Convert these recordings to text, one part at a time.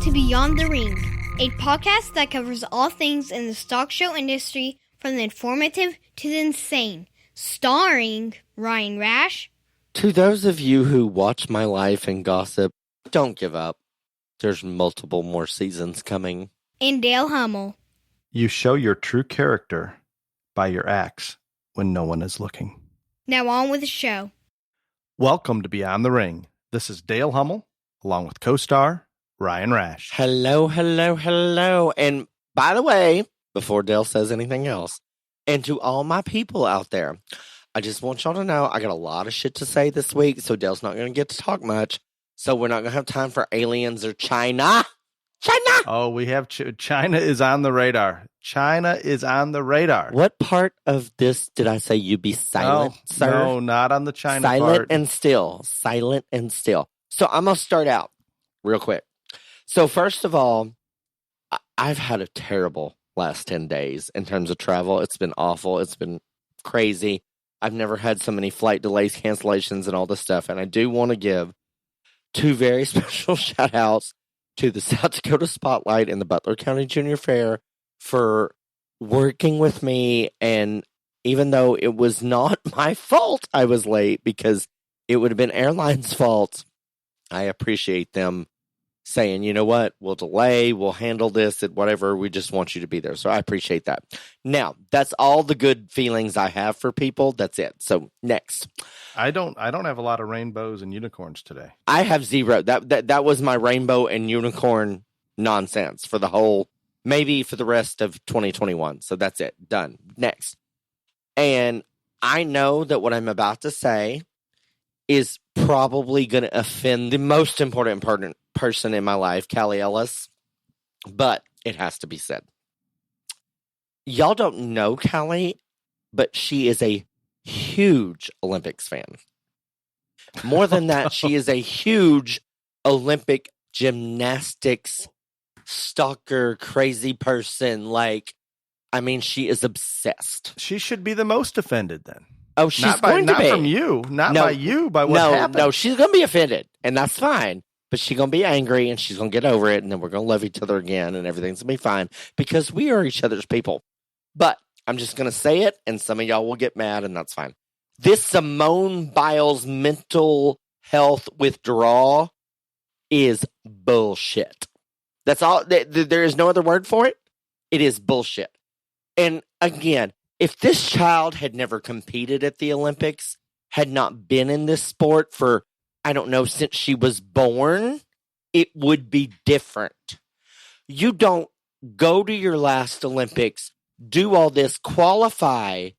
to Beyond the Ring, a podcast that covers all things in the stock show industry from the informative to the insane, starring Ryan Rash. To those of you who watch my life and gossip, don't give up. There's multiple more seasons coming. And Dale Hummel. You show your true character by your acts when no one is looking. Now on with the show. Welcome to Beyond the Ring. This is Dale Hummel, along with co-star Ryan Rash. Hello, hello, hello. And by the way, before Dale says anything else, and to all my people out there, I just want y'all to know I got a lot of shit to say this week, so Dale's not going to get to talk much. So we're not going to have time for aliens or China. China! Oh, we have China is on the radar. China is on the radar. What part of this did I say you be silent, sir? No, not on the China silent part. And still. Silent and still. So I'm going to start out real quick. So first of all, I've had a terrible last 10 days in terms of travel. It's been awful. It's been crazy. I've never had so many flight delays, cancellations, and all this stuff. And I do want to give two very special shout outs to the South Dakota Spotlight and the Butler County Junior Fair for working with me. And even though it was not my fault I was late, because it would have been airline's fault, I appreciate them saying, you know what, we'll delay, we'll handle this at whatever, we just want you to be there. So I appreciate that. Now, that's all the good feelings I have for people. That's it. So next. I don't have a lot of rainbows and unicorns today. I have zero. That was my rainbow and unicorn nonsense for the whole, maybe for the rest of 2021. So that's it. Done. Next. And I know that what I'm about to say is probably going to offend the most important person in my life, Callie Ellis, but it has to be said. Y'all don't know Callie, but she is a huge Olympics fan. More than that, she is a huge Olympic gymnastics stalker, crazy person. Like, I mean, she is obsessed. She should be the most offended then. Oh, she's going to be. Not from you. Not by you, by what happened. No, she's going to be offended, and that's fine. But she's going to be angry, and she's going to get over it, and then we're going to love each other again, and everything's going to be fine, because we are each other's people. But I'm just going to say it, and some of y'all will get mad, and that's fine. This Simone Biles mental health withdrawal is bullshit. That's all. There is no other word for it. It is bullshit. And again, if this child had never competed at the Olympics, had not been in this sport for, I don't know, since she was born, it would be different. You don't go to your last Olympics, do all this, qualify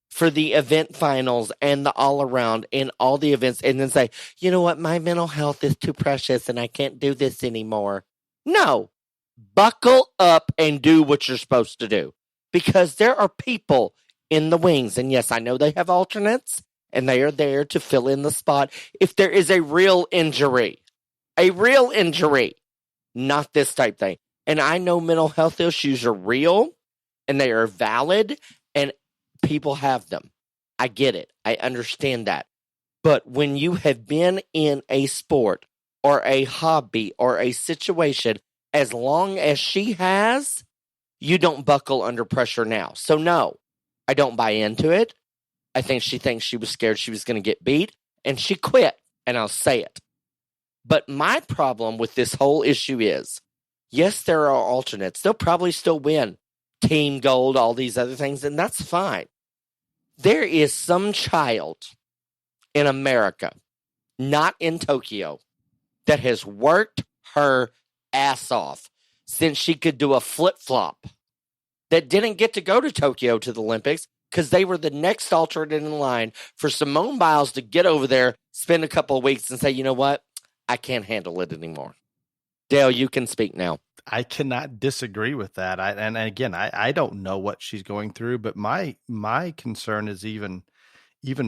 for the event finals and the all around and all the events, and then say, you know what, my mental health is too precious and I can't do this anymore. No, buckle up and do what you're supposed to do, because there are people in the wings. And yes, I know they have alternates and they are there to fill in the spot if there is a real injury, not this type thing. And I know mental health issues are real and they are valid and people have them. I get it. I understand that. But when you have been in a sport or a hobby or a situation as long as she has, you don't buckle under pressure now. So no, I don't buy into it. I think she thinks she was scared she was going to get beat, and she quit, and I'll say it. But my problem with this whole issue is, yes, there are alternates. They'll probably still win team gold, all these other things, and that's fine. There is some child in America, not in Tokyo, that has worked her ass off since she could do a flip-flop, that didn't get to go to Tokyo to the Olympics because they were the next alternate in line for Simone Biles to get over there, spend a couple of weeks, and say, you know what? I can't handle it anymore. Dale, you can speak now. I cannot disagree with that. I don't know what she's going through, but my concern is even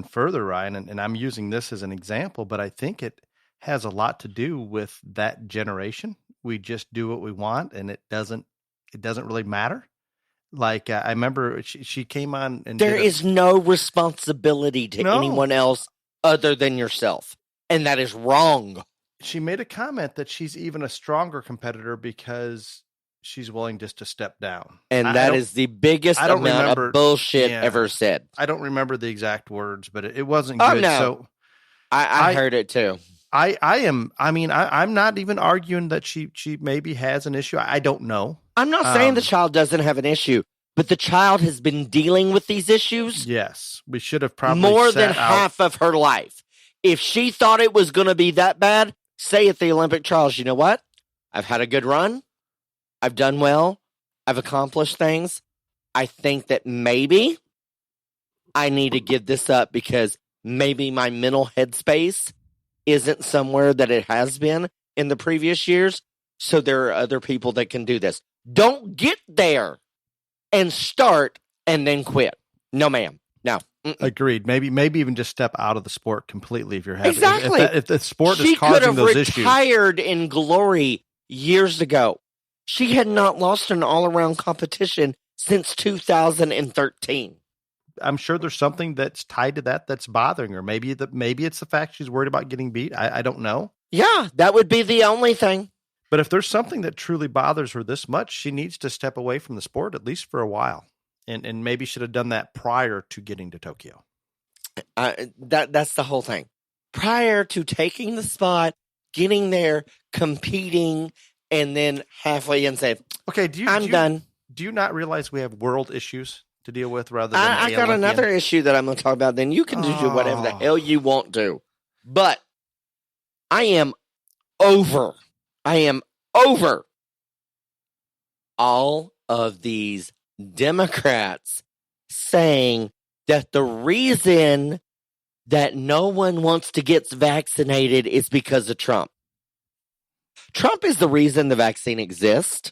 further, Ryan, and I'm using this as an example, but I think it has a lot to do with that generation. We just do what we want, and it doesn't really matter. Like, I remember she came on and there is no responsibility to anyone else other than yourself. And that is wrong. she made a comment that she's even a stronger competitor because she's willing just to step down. And that is the biggest amount of bullshit ever said. I don't remember the exact words, but it wasn't good. No. So I heard it too. I'm not even arguing that she maybe has an issue. I don't know. I'm not saying the child doesn't have an issue, but the child has been dealing with these issues. Yes, we should have probably more than half of her life. If she thought it was going to be that bad, say at the Olympic trials, you know what? I've had a good run. I've done well. I've accomplished things. I think that maybe I need to give this up because maybe my mental headspace isn't somewhere that it has been in the previous years. So there are other people that can do this. Don't get there and start and then quit. No, ma'am. No. Agreed. Maybe even just step out of the sport completely if you're having exactly. If the sport is causing those issues. She could have retired in glory years ago. She had not lost an all-around competition since 2013. I'm sure there's something that's tied to that's bothering her. Maybe it's the fact she's worried about getting beat. I don't know. Yeah, that would be the only thing. But if there's something that truly bothers her this much, she needs to step away from the sport at least for a while. And maybe should have done that prior to getting to Tokyo. That's the whole thing. Prior to taking the spot, getting there, competing, and then halfway in say, "Okay, I'm done." Do you not realize we have world issues to deal with rather than I got another issue that I'm going to talk about. Then you can do whatever the hell you want to. But I am over all of these Democrats saying that the reason that no one wants to get vaccinated is because of Trump. Trump is the reason the vaccine exists.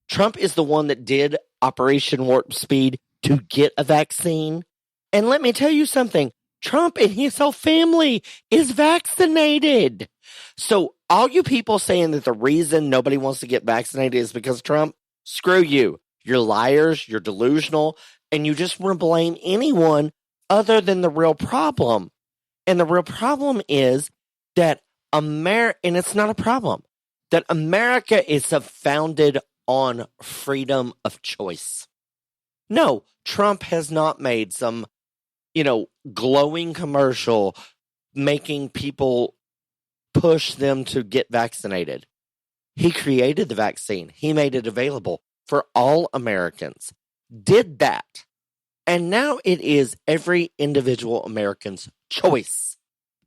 Trump is the one that did Operation Warp Speed to get a vaccine. And let me tell you something. Trump and his whole family is vaccinated. So all you people saying that the reason nobody wants to get vaccinated is because of Trump, screw you. You're liars, you're delusional, and you just want to blame anyone other than the real problem. And the real problem is that and it's not a problem, that America is founded on freedom of choice. No, Trump has not made some, glowing commercial making people push them to get vaccinated. He created the vaccine. He made it available for all Americans. Did that. And now it is every individual American's choice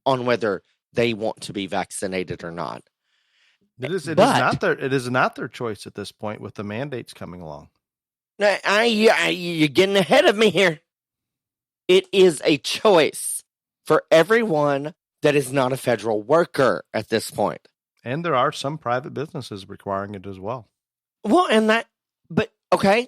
on whether they want to be vaccinated or not. It is not their choice at this point with the mandates coming along. You're getting ahead of me here. It is a choice for everyone that is not a federal worker at this point. And there are some private businesses requiring it as well. Well, but okay.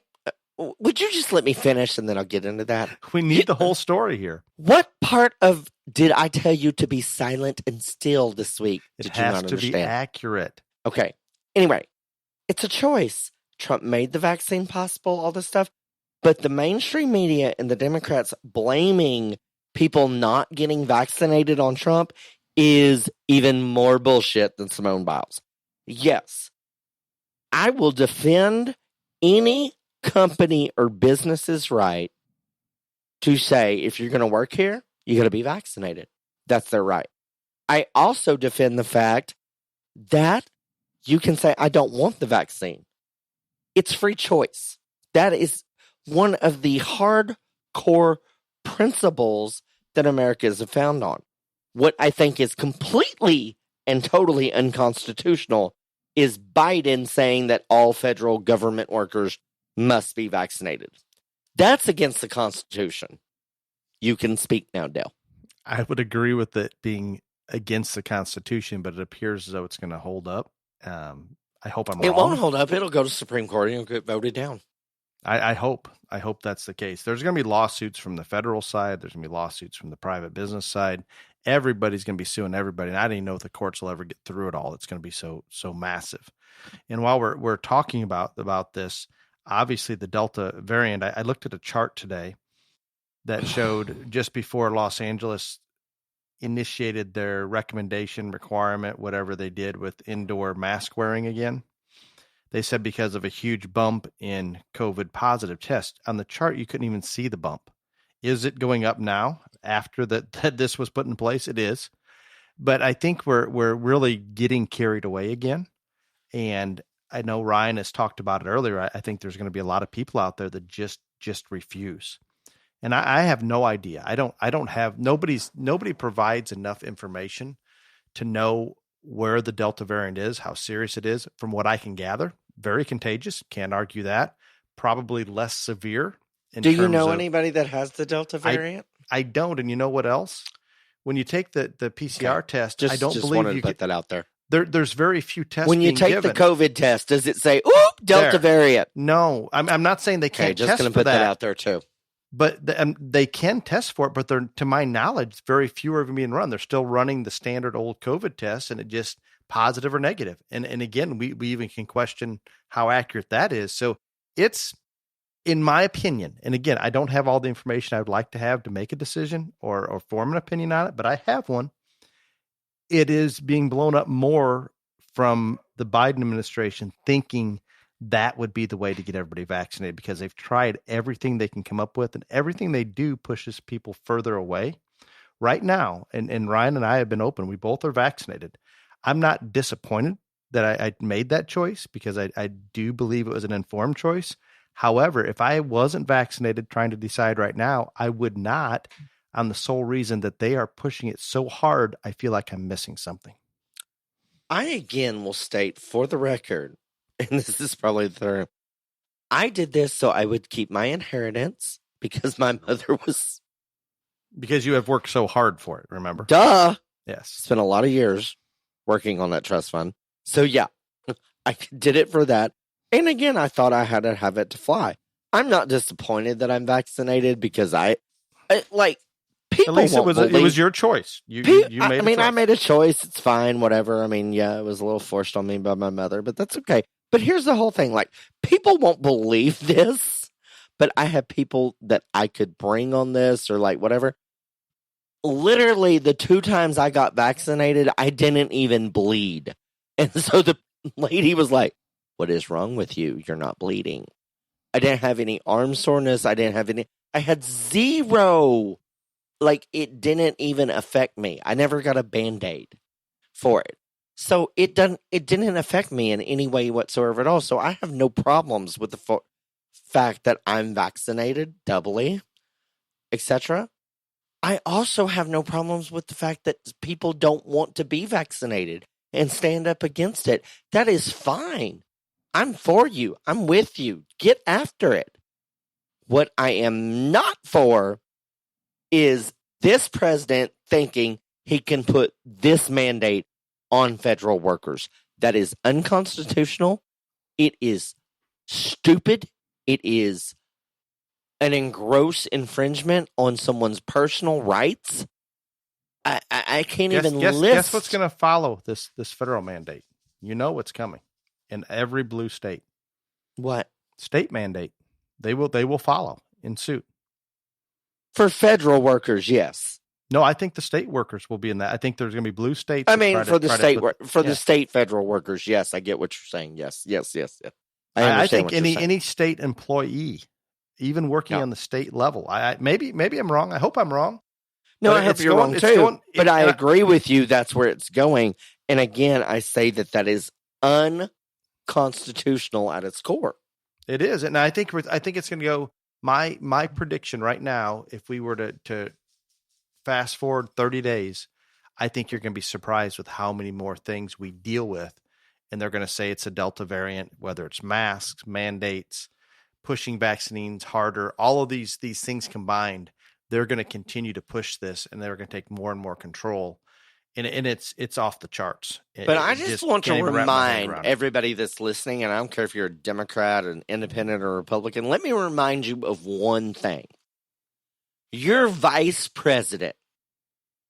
Would you just let me finish and then I'll get into that? We need the whole story here. What part of did I tell you to be silent and still this week? It has to be accurate. Okay. Anyway, it's a choice. Trump made the vaccine possible, all this stuff. But the mainstream media and the Democrats blaming people not getting vaccinated on Trump is even more bullshit than Simone Biles. Yes, I will defend any company or business's right to say, if you're going to work here, you got to be vaccinated. That's their right. I also defend the fact that you can say, I don't want the vaccine. It's free choice. That is one of the hardcore principles that America is found on. What I think is completely and totally unconstitutional is Biden saying that all federal government workers must be vaccinated. That's against the Constitution. You can speak now, Dale. I would agree with it being against the Constitution, but it appears as though it's going to hold up. I hope I'm wrong. It won't hold up. It'll go to Supreme Court and it'll get voted down. I hope that's the case. There's going to be lawsuits from the federal side. There's going to be lawsuits from the private business side. Everybody's going to be suing everybody. And I don't even know if the courts will ever get through it all. It's going to be so massive. And while we're talking about this, obviously the Delta variant, I looked at a chart today that showed just before Los Angeles initiated their recommendation requirement, whatever they did with indoor mask wearing again. They said because of a huge bump in COVID positive tests. On the chart, you couldn't even see the bump. Is it going up now after that this was put in place? It is. But I think we're really getting carried away again. And I know Ryan has talked about it earlier. I think there's going to be a lot of people out there that just refuse. And I have no idea. I don't have nobody provides enough information to know where the Delta variant is, how serious it is. From what I can gather, very contagious. Can't argue that. Probably less severe. Do you know anybody that has the Delta variant? I don't. And you know what else? When you take the PCR test, I don't believe wanted to put that out there. There's very few tests. When you take the COVID test, does it say, "Oop, Delta variant"? No, I'm not saying they can't. Just going to put that out there too. But they can test for it, but they're, to my knowledge, very few are being run. They're still running the standard old COVID test, and it just positive or negative. And again, we even can question how accurate that is. So it's, in my opinion, and again, I don't have all the information I would like to have to make a decision or form an opinion on it, but I have one. It is being blown up more from the Biden administration thinking that would be the way to get everybody vaccinated, because they've tried everything they can come up with, and everything they do pushes people further away. Right now, and Ryan and I have been open, we both are vaccinated. I'm not disappointed that I made that choice, because I do believe it was an informed choice. However, if I wasn't vaccinated trying to decide right now, I would not, on the sole reason that they are pushing it so hard. I feel like I'm missing something. I again will state for the record, and this is probably the third, I did this so I would keep my inheritance, because my mother was... Because you have worked so hard for it, remember? Duh! Yes. Spent a lot of years working on that trust fund. So yeah, I did it for that. And again, I thought I had to have it to fly. I'm not disappointed that I'm vaccinated, because I like... People At least it was your choice. You made I mean, a choice. I made a choice. It's fine, whatever. I mean, yeah, it was a little forced on me by my mother, but that's okay. But here's the whole thing. Like, people won't believe this, but I have people that I could bring on this or like whatever. Literally, the 2 times I got vaccinated, I didn't even bleed. And so the lady was like, "What is wrong with you? You're not bleeding." I didn't have any arm soreness. I had zero. Like, it didn't even affect me. I never got a Band-Aid for it. So it didn't affect me in any way whatsoever at all. So I have no problems with the fact that I'm vaccinated doubly, etc. I also have no problems with the fact that people don't want to be vaccinated and stand up against it. That is fine. I'm for you. I'm with you. Get after it. What I am not for is this president thinking he can put this mandate on federal workers. That is unconstitutional. It is stupid. It is an engrossed infringement on someone's personal rights. I can't even list. Guess what's going to follow this federal mandate? You know what's coming in every blue state. What? State mandate. They will follow in suit. For federal workers, yes. No, I think the state workers will be in that. I think there's going to be blue states. I mean, the state federal workers, yes, I get what you're saying. Yes. I think any state employee, even working on the state level, maybe I'm wrong. I hope I'm wrong. No, I hope you're wrong too. But I agree with you. That's where it's going. And again, I say that is unconstitutional at its core. It is, and I think it's going to go. My prediction right now, if we were to fast forward 30 days, I think you're going to be surprised with how many more things we deal with. And they're going to say it's a Delta variant, whether it's masks, mandates, pushing vaccines harder, all of these things combined, they're going to continue to push this, and they're going to take more and more control. And it's off the charts. But I just want to remind everybody that's listening, and I don't care if you're a Democrat, an independent, or Republican, let me remind you of one thing. Your vice president,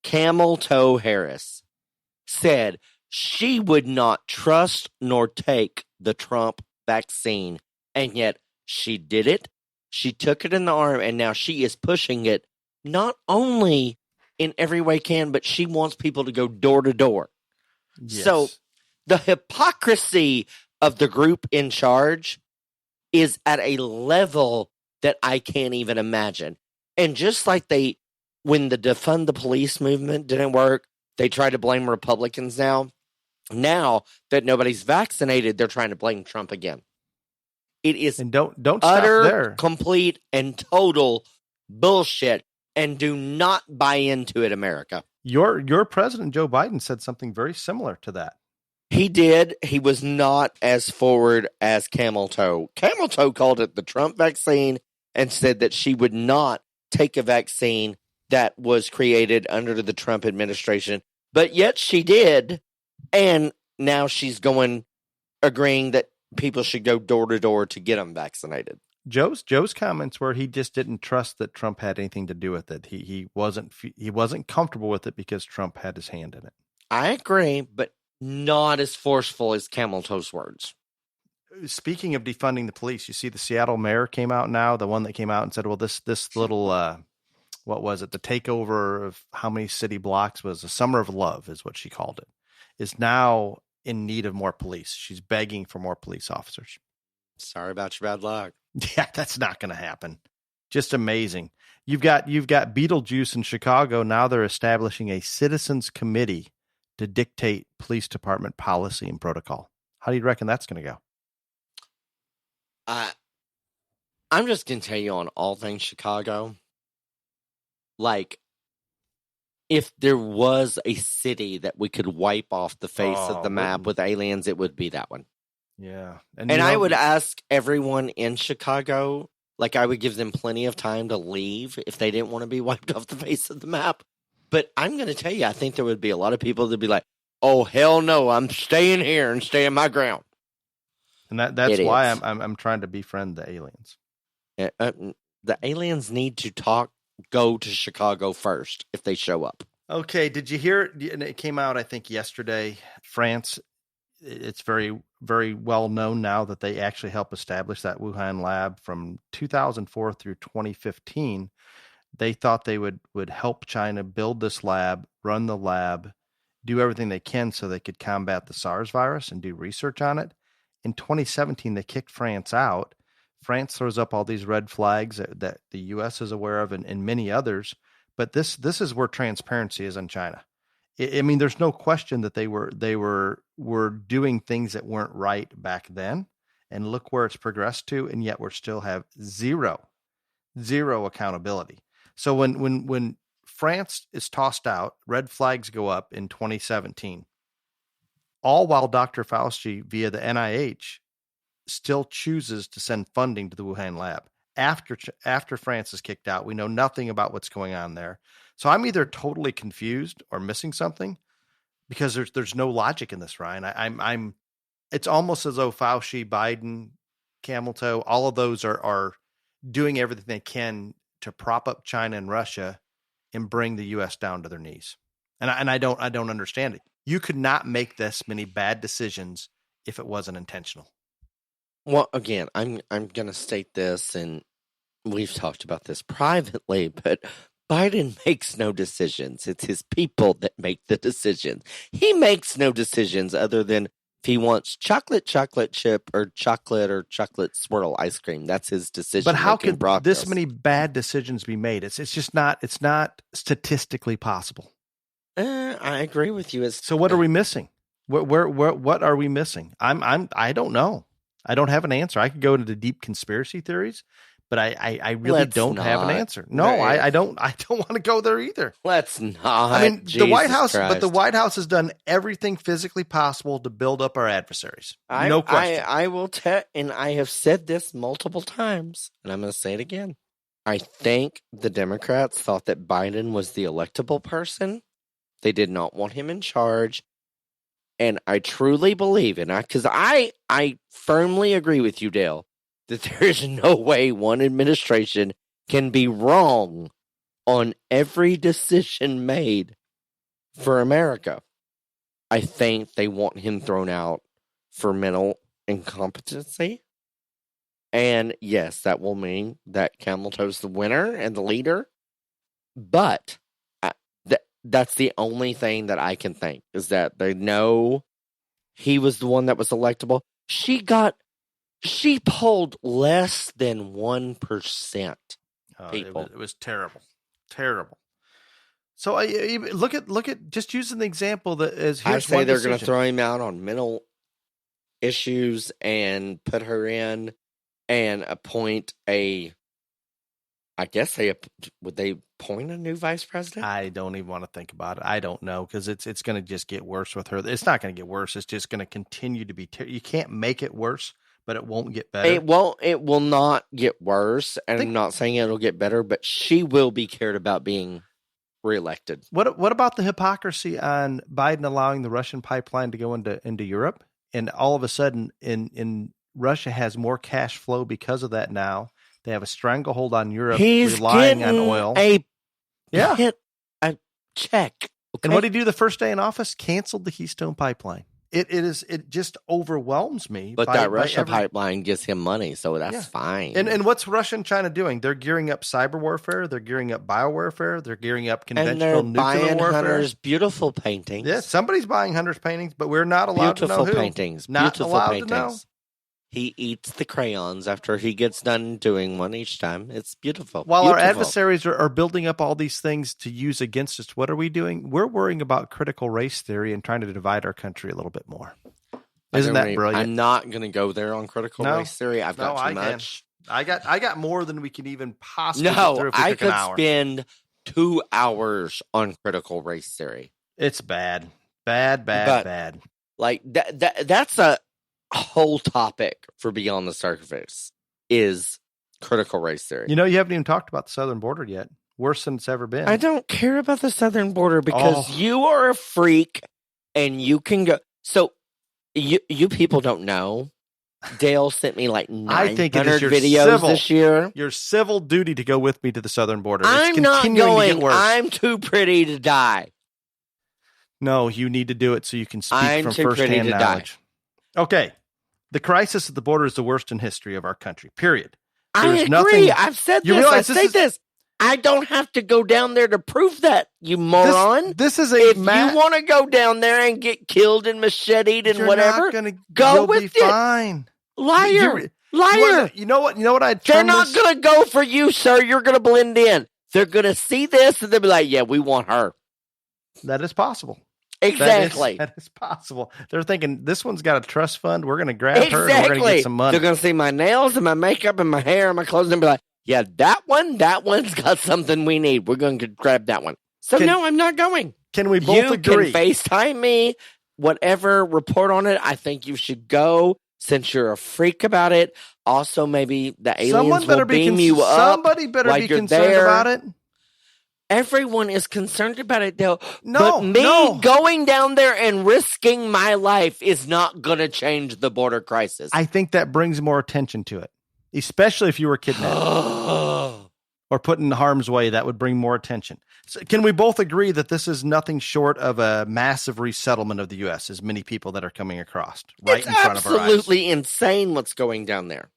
Camel Toe Harris, said she would not trust nor take the Trump vaccine, and yet she did it. She took it in the arm, and now she is pushing it not only in every way can, but she wants people to go door to door. Yes. So the hypocrisy of the group in charge is at a level that I can't even imagine. And just like when the defund the police movement didn't work, they try to blame Republicans now. Now that nobody's vaccinated, they're trying to blame Trump again. It is and don't stop utter, there. complete, and total bullshit. And do not buy into it, America. Your president, Joe Biden, said something very similar to that. He did. He was not as forward as Camel Toe. Camel Toe called it the Trump vaccine and said that she would not take a vaccine that was created under the Trump administration. But yet she did. And now she's agreeing that people should go door to door to get them vaccinated. Joe's comments were he just didn't trust that Trump had anything to do with it. He wasn't comfortable with it because Trump had his hand in it. I agree, but not as forceful as Camel Toe's words. Speaking of defunding the police, you see the Seattle mayor came out now, the one that came out and said, well, this little, what was it? The takeover of how many city blocks was a summer of love is what she called it, is now in need of more police. She's begging for more police officers. Sorry about your bad luck. Yeah, that's not going to happen. Just amazing. You've got Beetlejuice in Chicago. Now they're establishing a citizens committee to dictate police department policy and protocol. How do you reckon that's going to go? I'm just going to tell you on all things Chicago, like, if there was a city that we could wipe off the face of the map with aliens, it would be that one. Yeah. And I would ask everyone in Chicago, like, I would give them plenty of time to leave if they didn't want to be wiped off the face of the map. But I'm going to tell you, I think there would be a lot of people that'd be like, oh, hell no, I'm staying here and staying my ground. And that's why I'm trying to befriend the aliens. The aliens need to go to Chicago first if they show up. Okay, did you hear it? And it came out, I think, yesterday. France, it's very, very well known now that they actually helped establish that Wuhan lab from 2004 through 2015. They thought they would help China build this lab, run the lab, do everything they can so they could combat the SARS virus and do research on it. In 2017, they kicked France out. France throws up all these red flags that the U.S. is aware of and many others. But this is where transparency is in China. I mean, there's no question that they were doing things that weren't right back then. And look where it's progressed to, and yet we still have zero accountability. So when France is tossed out, red flags go up in 2017, all while Dr. Fauci via the NIH still chooses to send funding to the Wuhan lab. After France is kicked out, we know nothing about what's going on there. So I'm either totally confused or missing something because there's no logic in this, Ryan. I'm it's almost as though Fauci, Biden, Camel Toe, all of those are doing everything they can to prop up China and Russia and bring the U.S. down to their knees. And I don't understand it. You could not make this many bad decisions if it wasn't intentional. Well, again, I'm going to state this, and we've talked about this privately, but Biden makes no decisions. It's his people that make the decisions. He makes no decisions other than if he wants chocolate chip or chocolate swirl ice cream. That's his decision. But how could this many bad decisions be made? It's just not. It's not statistically possible. I agree with you. So what are we missing? What are we missing? I don't know. I don't have an answer. I could go into the deep conspiracy theories, but I really don't have an answer. No, I don't want to go there either. Let's not. I mean, Jesus the White House, Christ. but the White House has done everything physically possible to build up our adversaries. No question. I will tell, and I have said this multiple times, and I'm going to say it again. I think the Democrats thought that Biden was the electable person. They did not want him in charge. And I truly believe, because I firmly agree with you, Dale, that there is no way one administration can be wrong on every decision made for America. I think they want him thrown out for mental incompetency. And yes, that will mean that Camel Toe's the winner and the leader. But That's the only thing that I can think, is that they know he was the one that was electable. She polled less than 1%. People. It was terrible. Terrible. So look at just use an example that is. I say they're going to throw him out on mental issues and put her in and appoint would they appoint a new vice president? I don't even want to think about it. I don't know, because it's going to just get worse with her. It's not going to get worse. It's just going to continue to be. You can't make it worse, but it won't get better. It won't. It will not get worse. And I'm not saying it'll get better, but she will be cared about being reelected. What about the hypocrisy on Biden allowing the Russian pipeline to go into Europe, and all of a sudden in Russia has more cash flow because of that now. They have a stranglehold on Europe. He's relying on oil. Hit a check. Okay? And what did he do the first day in office? Canceled the Keystone Pipeline. It just overwhelms me. But that Russia pipeline gives him money, so that's fine. And what's Russia and China doing? They're gearing up cyber warfare. They're gearing up biowarfare. They're gearing up conventional nuclear warfare. Hunter's beautiful paintings. Yes, somebody's buying Hunter's paintings, but we're not allowed to know who. Paintings. Not beautiful allowed paintings. To know. He eats the crayons after he gets done doing one each time. It's beautiful. While our adversaries are building up all these things to use against us, what are we doing? We're worrying about critical race theory and trying to divide our country a little bit more. Isn't that brilliant? I'm not going to go there on critical race theory. I've got too much. I got more than we can even possibly get through if we I took could an hour. spend 2 hours on critical race theory. It's bad. Bad. Like that's a whole topic for Beyond the Surface, is critical race theory. You haven't even talked about the southern border yet. Worse than it's ever been. I don't care about the southern border because you are a freak and you can go. So you people don't know. Dale sent me like 900 videos this year. Your civil duty to go with me to the southern border. I'm not going. I'm too pretty to die. No, you need to do it so you can speak from firsthand knowledge. Okay. The crisis at the border is the worst in history of our country, period. I agree. I've said this. I say this. I don't have to go down there to prove that, you moron. This is if you want to go down there and get killed and macheted and whatever, go with it. Fine. Liar. You know what? They're not going to go for you, sir. You're going to blend in. They're going to see this and they'll be like, yeah, we want her. That is possible. Exactly. That is possible. They're thinking, this one's got a trust fund. We're going to grab her and we're going to get some money. They're going to see my nails and my makeup and my hair and my clothes and be like, yeah, that one's got something we need. We're going to grab that one. So no, I'm not going. Can we both agree? You can FaceTime me, whatever, report on it. I think you should go since you're a freak about it. Also, maybe the aliens will beam you up. Somebody better be concerned about it. Everyone is concerned about it, Dale. But going down there and risking my life is not going to change the border crisis. I think that brings more attention to it, especially if you were kidnapped or put in harm's way. That would bring more attention. So can we both agree that this is nothing short of a massive resettlement of the U.S., as many people that are coming across right in front of our eyes? It's absolutely insane what's going down there.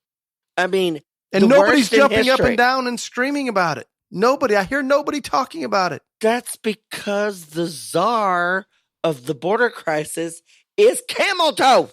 I mean, and nobody's jumping up and down and screaming about it. Nobody. I hear nobody talking about it. That's because the czar of the border crisis is Camel Toe.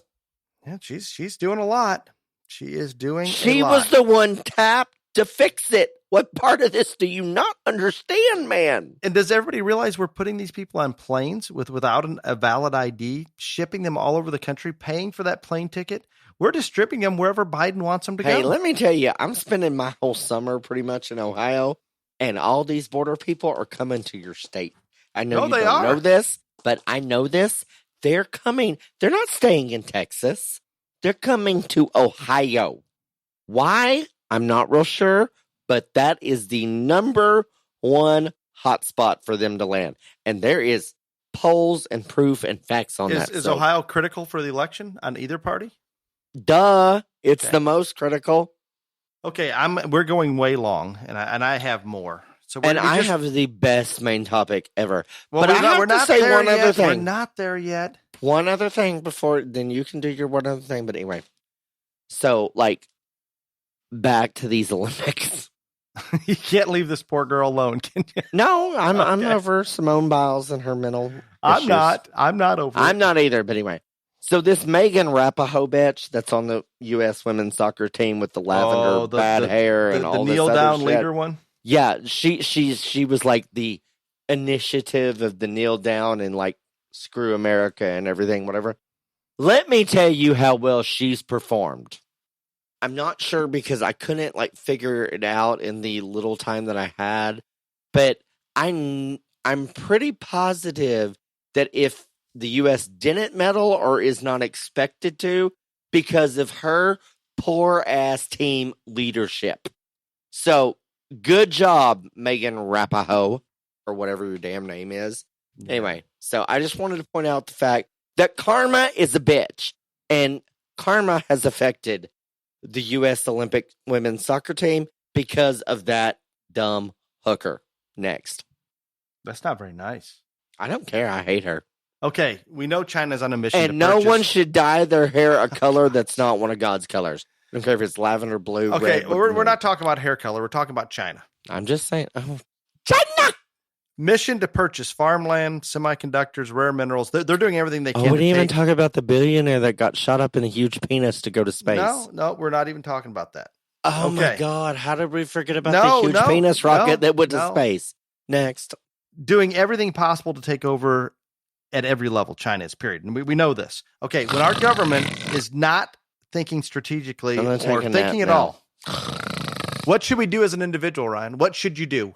Yeah, she's doing a lot. She is doing a lot. She was the one tapped to fix it. What part of this do you not understand, man? And does everybody realize we're putting these people on planes without a valid ID, shipping them all over the country, paying for that plane ticket? We're distributing them wherever Biden wants them to go. Hey, let me tell you, I'm spending my whole summer pretty much in Ohio. And all these border people are coming to your state. I know you don't know this, but I know this. They're coming. They're not staying in Texas. They're coming to Ohio. Why? I'm not real sure, but that is the number one hotspot for them to land. And there is polls and proof and facts on that. Is Ohio critical for the election on either party? Duh. It's the most critical. Okay, we're going way long, and I have more. So I have the best main topic ever. Well, but we're not say one other thing. We're not there yet. One other thing before then you can do your one other thing. But anyway, so back to these Olympics. You can't leave this poor girl alone, can you? No, I'm Okay. over Simone Biles and her mental I'm issues. not. I'm not over it. I'm not either, but anyway. So this Megan Rapinoe bitch that's on the U.S. women's soccer team with the lavender bad hair and all the this kneel other down shit. leader one. Yeah, she was like the initiative of the kneel down and like screw America and everything, whatever. Let me tell you how well she's performed. I'm not sure because I couldn't like figure it out in the little time that I had, but I'm pretty positive that if the U.S. didn't medal or is not expected to because of her poor ass team leadership. So good job, Megan Rapinoe, or whatever your damn name is. Yeah. Anyway, so I just wanted to point out the fact that karma is a bitch, and karma has affected the U.S. Olympic women's soccer team because of that dumb hooker. Next. That's not very nice. I don't care. I hate her. Okay, we know China's on a mission. And no one should dye their hair a color that's not one of God's colors. I don't care if it's lavender, blue, Okay, red. we're not talking about hair color. We're talking about China. I'm just saying. Oh, China! Mission to purchase farmland, semiconductors, rare minerals. They're doing everything they can. Oh, we didn't even talk about the billionaire that got shot up in a huge penis to go to space. No, we're not even talking about that. Oh, Okay. my God. How did we forget about the huge penis rocket that went to space? Next. Doing everything possible to take over at every level, China is, period. And we know this. Okay, when our government is not thinking strategically or thinking at all, what should we do as an individual, Ryan? What should you do?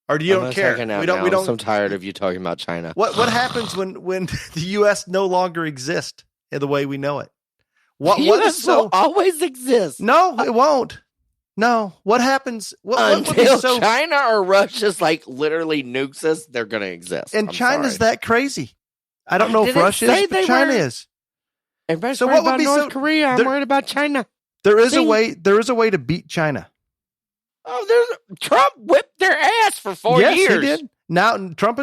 Or do you don't care? We don't. I'm so tired of you talking about China. What happens when the U.S. no longer exists in the way we know it? What will always exist? No, it won't. No. What happens until China or Russia's like literally nukes us? They're going to exist. And China's that crazy. I don't know if Russia is, but China is. Everybody's worried about North Korea. I'm worried about China. There is a way. There is a way to beat China. Oh, Trump whipped their ass for 4 years. Yes, he did. Now Trump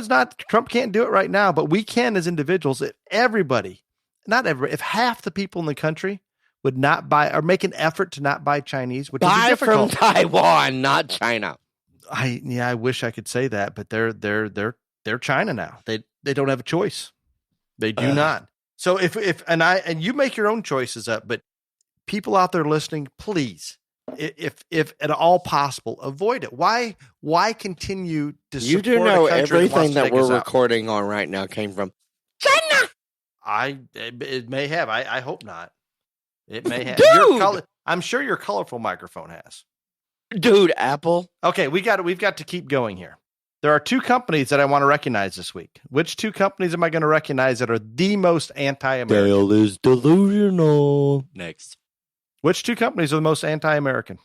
can't do it right now, but we can as individuals. If if half the people in the country would not buy or make an effort to not buy Chinese, which would be difficult. From Taiwan, not China. I wish I could say that, but they're China now. They don't have a choice. They do not. So if you make your own choices up, but people out there listening, please, if at all possible, avoid it. Why continue to support you do know a country everything that we're out? recording on right now came from China? It may have. I hope not. It may have. Dude! I'm sure your colorful microphone has. Dude, Apple. Okay, we've got to keep going here. There are two companies that I want to recognize this week. Which two companies am I going to recognize that are the most anti-American? Dale is delusional. Next. Which two companies are the most anti-American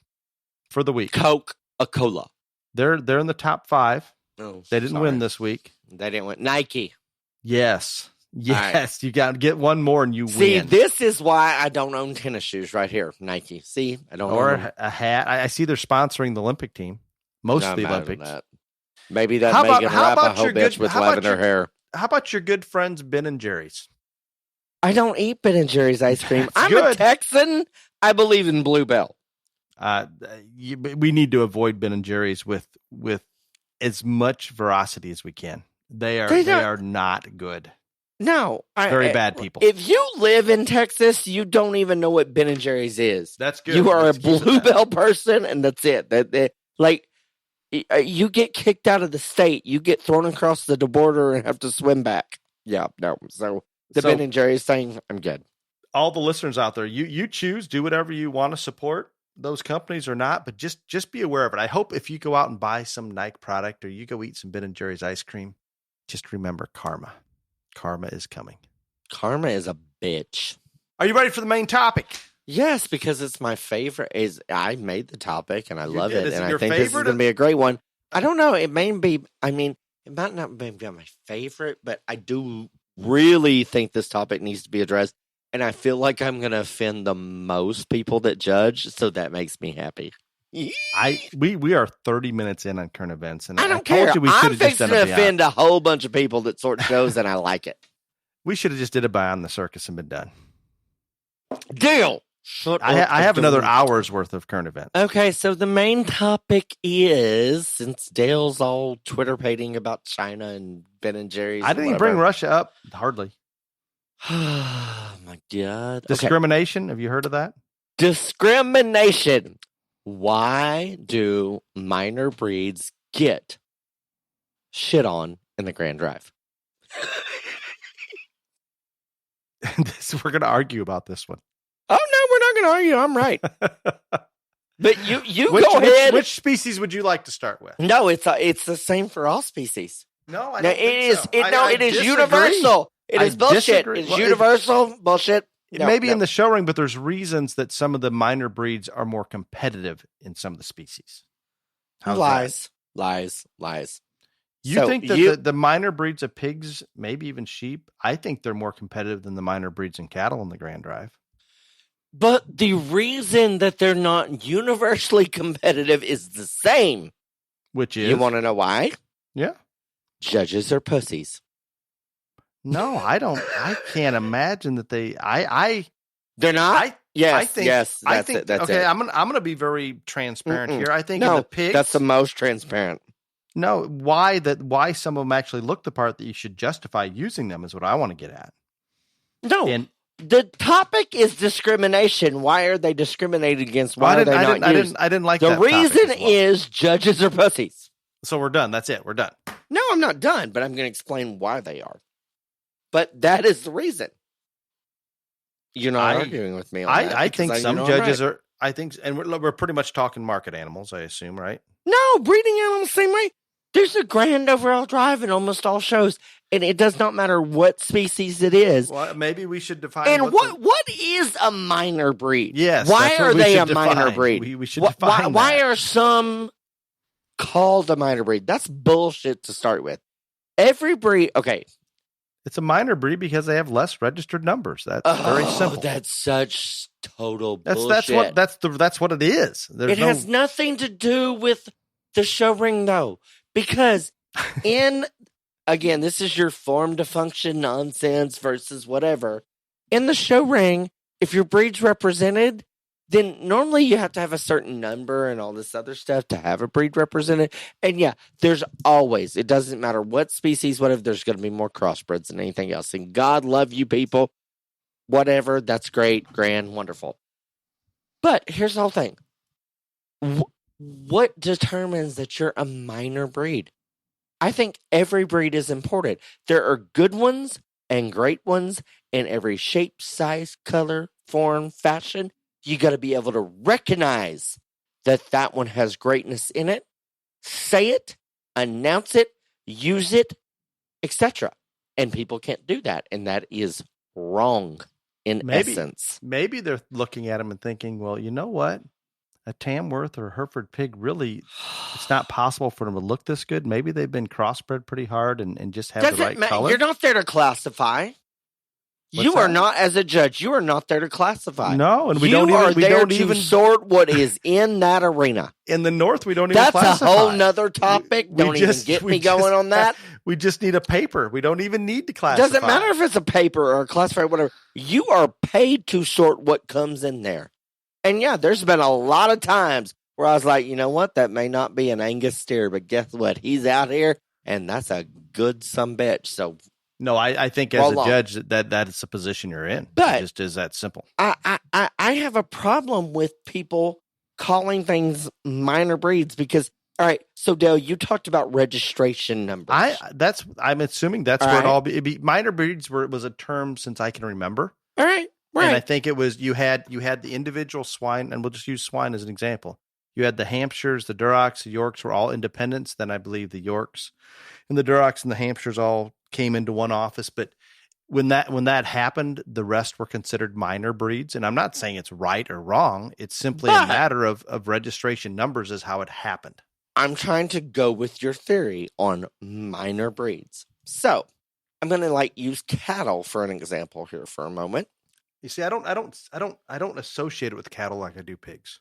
for the week? Coca-Cola. They're in the top 5. Oh, they didn't win this week. They didn't win. Nike. Yes. Right. You got to get one more and you win. See, this is why I don't own tennis shoes right here. Nike. See, I don't or own a hat. I see they're sponsoring the Olympic team. Most of the Olympics. Maybe that Megan Rapinoe bitch with lavender hair. How about your good friends Ben and Jerry's? I don't eat Ben and Jerry's ice cream. I'm a Texan. I believe in Bluebell. We need to avoid Ben and Jerry's with as much veracity as we can. They are not good. No, very bad people. If you live in Texas, you don't even know what Ben and Jerry's is. That's good. You are a Bluebell person, and that's it. You get kicked out of the state, you get thrown across the border and have to swim back. Yeah, no. So Ben and Jerry's thing, I'm good. All the listeners out there, you choose, do whatever you want to support those companies or not, but just be aware of it. I hope if you go out and buy some Nike product or you go eat some Ben and Jerry's ice cream, just remember karma. Karma is coming. Karma is a bitch. Are you ready for the main topic? Yes, because it's my favorite. I made the topic and I love it. And I think favorite? This is going to be a great one. I don't know. It may be, it might not be my favorite, but I do really think this topic needs to be addressed. And I feel like I'm going to offend the most people that judge. So that makes me happy. We are 30 minutes in on current events, and I don't care. I'm fixing to offend a whole bunch of people that sort shows, and I like it. We should have just did a Beyond the Circus and been done. Deal. I have another hour's worth of current events. Okay, so the main topic is, since Dale's all Twitter-pating about China and Ben and Jerry's. I didn't even bring Russia up. Hardly. Oh, my God. Discrimination. Okay. Have you heard of that? Discrimination. Why do minor breeds get shit on in the Grand Drive? We're going to argue about this one. Oh, no, we're not going to argue. I'm right. But you go ahead. Which species would you like to start with? No, it's the same for all species. No, I don't think so. It is universal. It is bullshit. Disagree. It's universal bullshit. It may be in the show ring, but there's reasons that some of the minor breeds are more competitive in some of the species. Lies. You think that the minor breeds of pigs, maybe even sheep, I think they're more competitive than the minor breeds in cattle in the Grand Drive. But the reason that they're not universally competitive is the same. Which is? You want to know why? Yeah. Judges are pussies. No, I don't. I can't imagine that they. They're not. Yes. That's it. Okay, I'm gonna be very transparent here. I think in the pigs, that's the most transparent. No, why some of them actually look the part that you should justify using them is what I want to get at. No, and the topic is discrimination. Why are they discriminated against? Why are they not used? I didn't like the that reason is judges are pussies. So we're done. That's it. We're done. No, I'm not done, but I'm going to explain why they are. But that is the reason. You're not arguing with me on that. I think some judges are. I think, and we're pretty much talking market animals, I assume, right? No, breeding animals, same way. There's a grand overall drive in almost all shows, and it does not matter what species it is. Well, maybe we should define. And what is a minor breed? Yes. Why are they a minor breed? We should define that. Why are some called a minor breed? That's bullshit to start with. Every breed, okay. It's a minor breed because they have less registered numbers. That's very simple. That's such total bullshit. That's what it is. It has nothing to do with the show ring, though, because again, this is your form to function nonsense versus whatever. In the show ring, if your breed's represented, then normally you have to have a certain number and all this other stuff to have a breed represented. And yeah, there's always, it doesn't matter what species, whatever, there's going to be more crossbreds than anything else. And God love you people, whatever, that's great, grand, wonderful. But here's the whole thing. What determines that you're a minor breed? I think every breed is important. There are good ones and great ones in every shape, size, color, form, fashion. You got to be able to recognize that one has greatness in it, say it, announce it, use it, etc. And people can't do that, and that is wrong in essence. Maybe they're looking at them and thinking, well, you know what? A Tamworth or Hereford pig, really, it's not possible for them to look this good. Maybe they've been crossbred pretty hard and just have the right color. You're not there to classify. You are not, as a judge, you are not there to classify. No, and we don't even to sort what is in that arena. In the North, we don't even classify. That's a whole nother topic. Don't even get me going on that. We just need a paper. We don't even need to classify. Doesn't matter if it's a paper or a classified, whatever. You are paid to sort what comes in there. And yeah, there's been a lot of times where I was like, you know what? That may not be an Angus steer, but guess what? He's out here, and that's a good sumbitch. So. No, I think as a judge that's the position you're in. But it just is that simple. I have a problem with people calling things minor breeds because, all right, so Dale, you talked about registration numbers. I'm assuming that's all where right. It'd be minor breeds was a term since I can remember. All right. Right. And I think it was you had the individual swine, and we'll just use swine as an example. You had the Hampshires, the Durocs, the Yorks were all independents. Then I believe the Yorks and the Durocs and the Hampshires all came into one office. But when that happened, the rest were considered minor breeds. And I'm not saying it's right or wrong. It's simply a matter of registration numbers is how it happened. I'm trying to go with your theory on minor breeds. So I'm going to use cattle for an example here for a moment. You see, I don't associate it with cattle like I do pigs.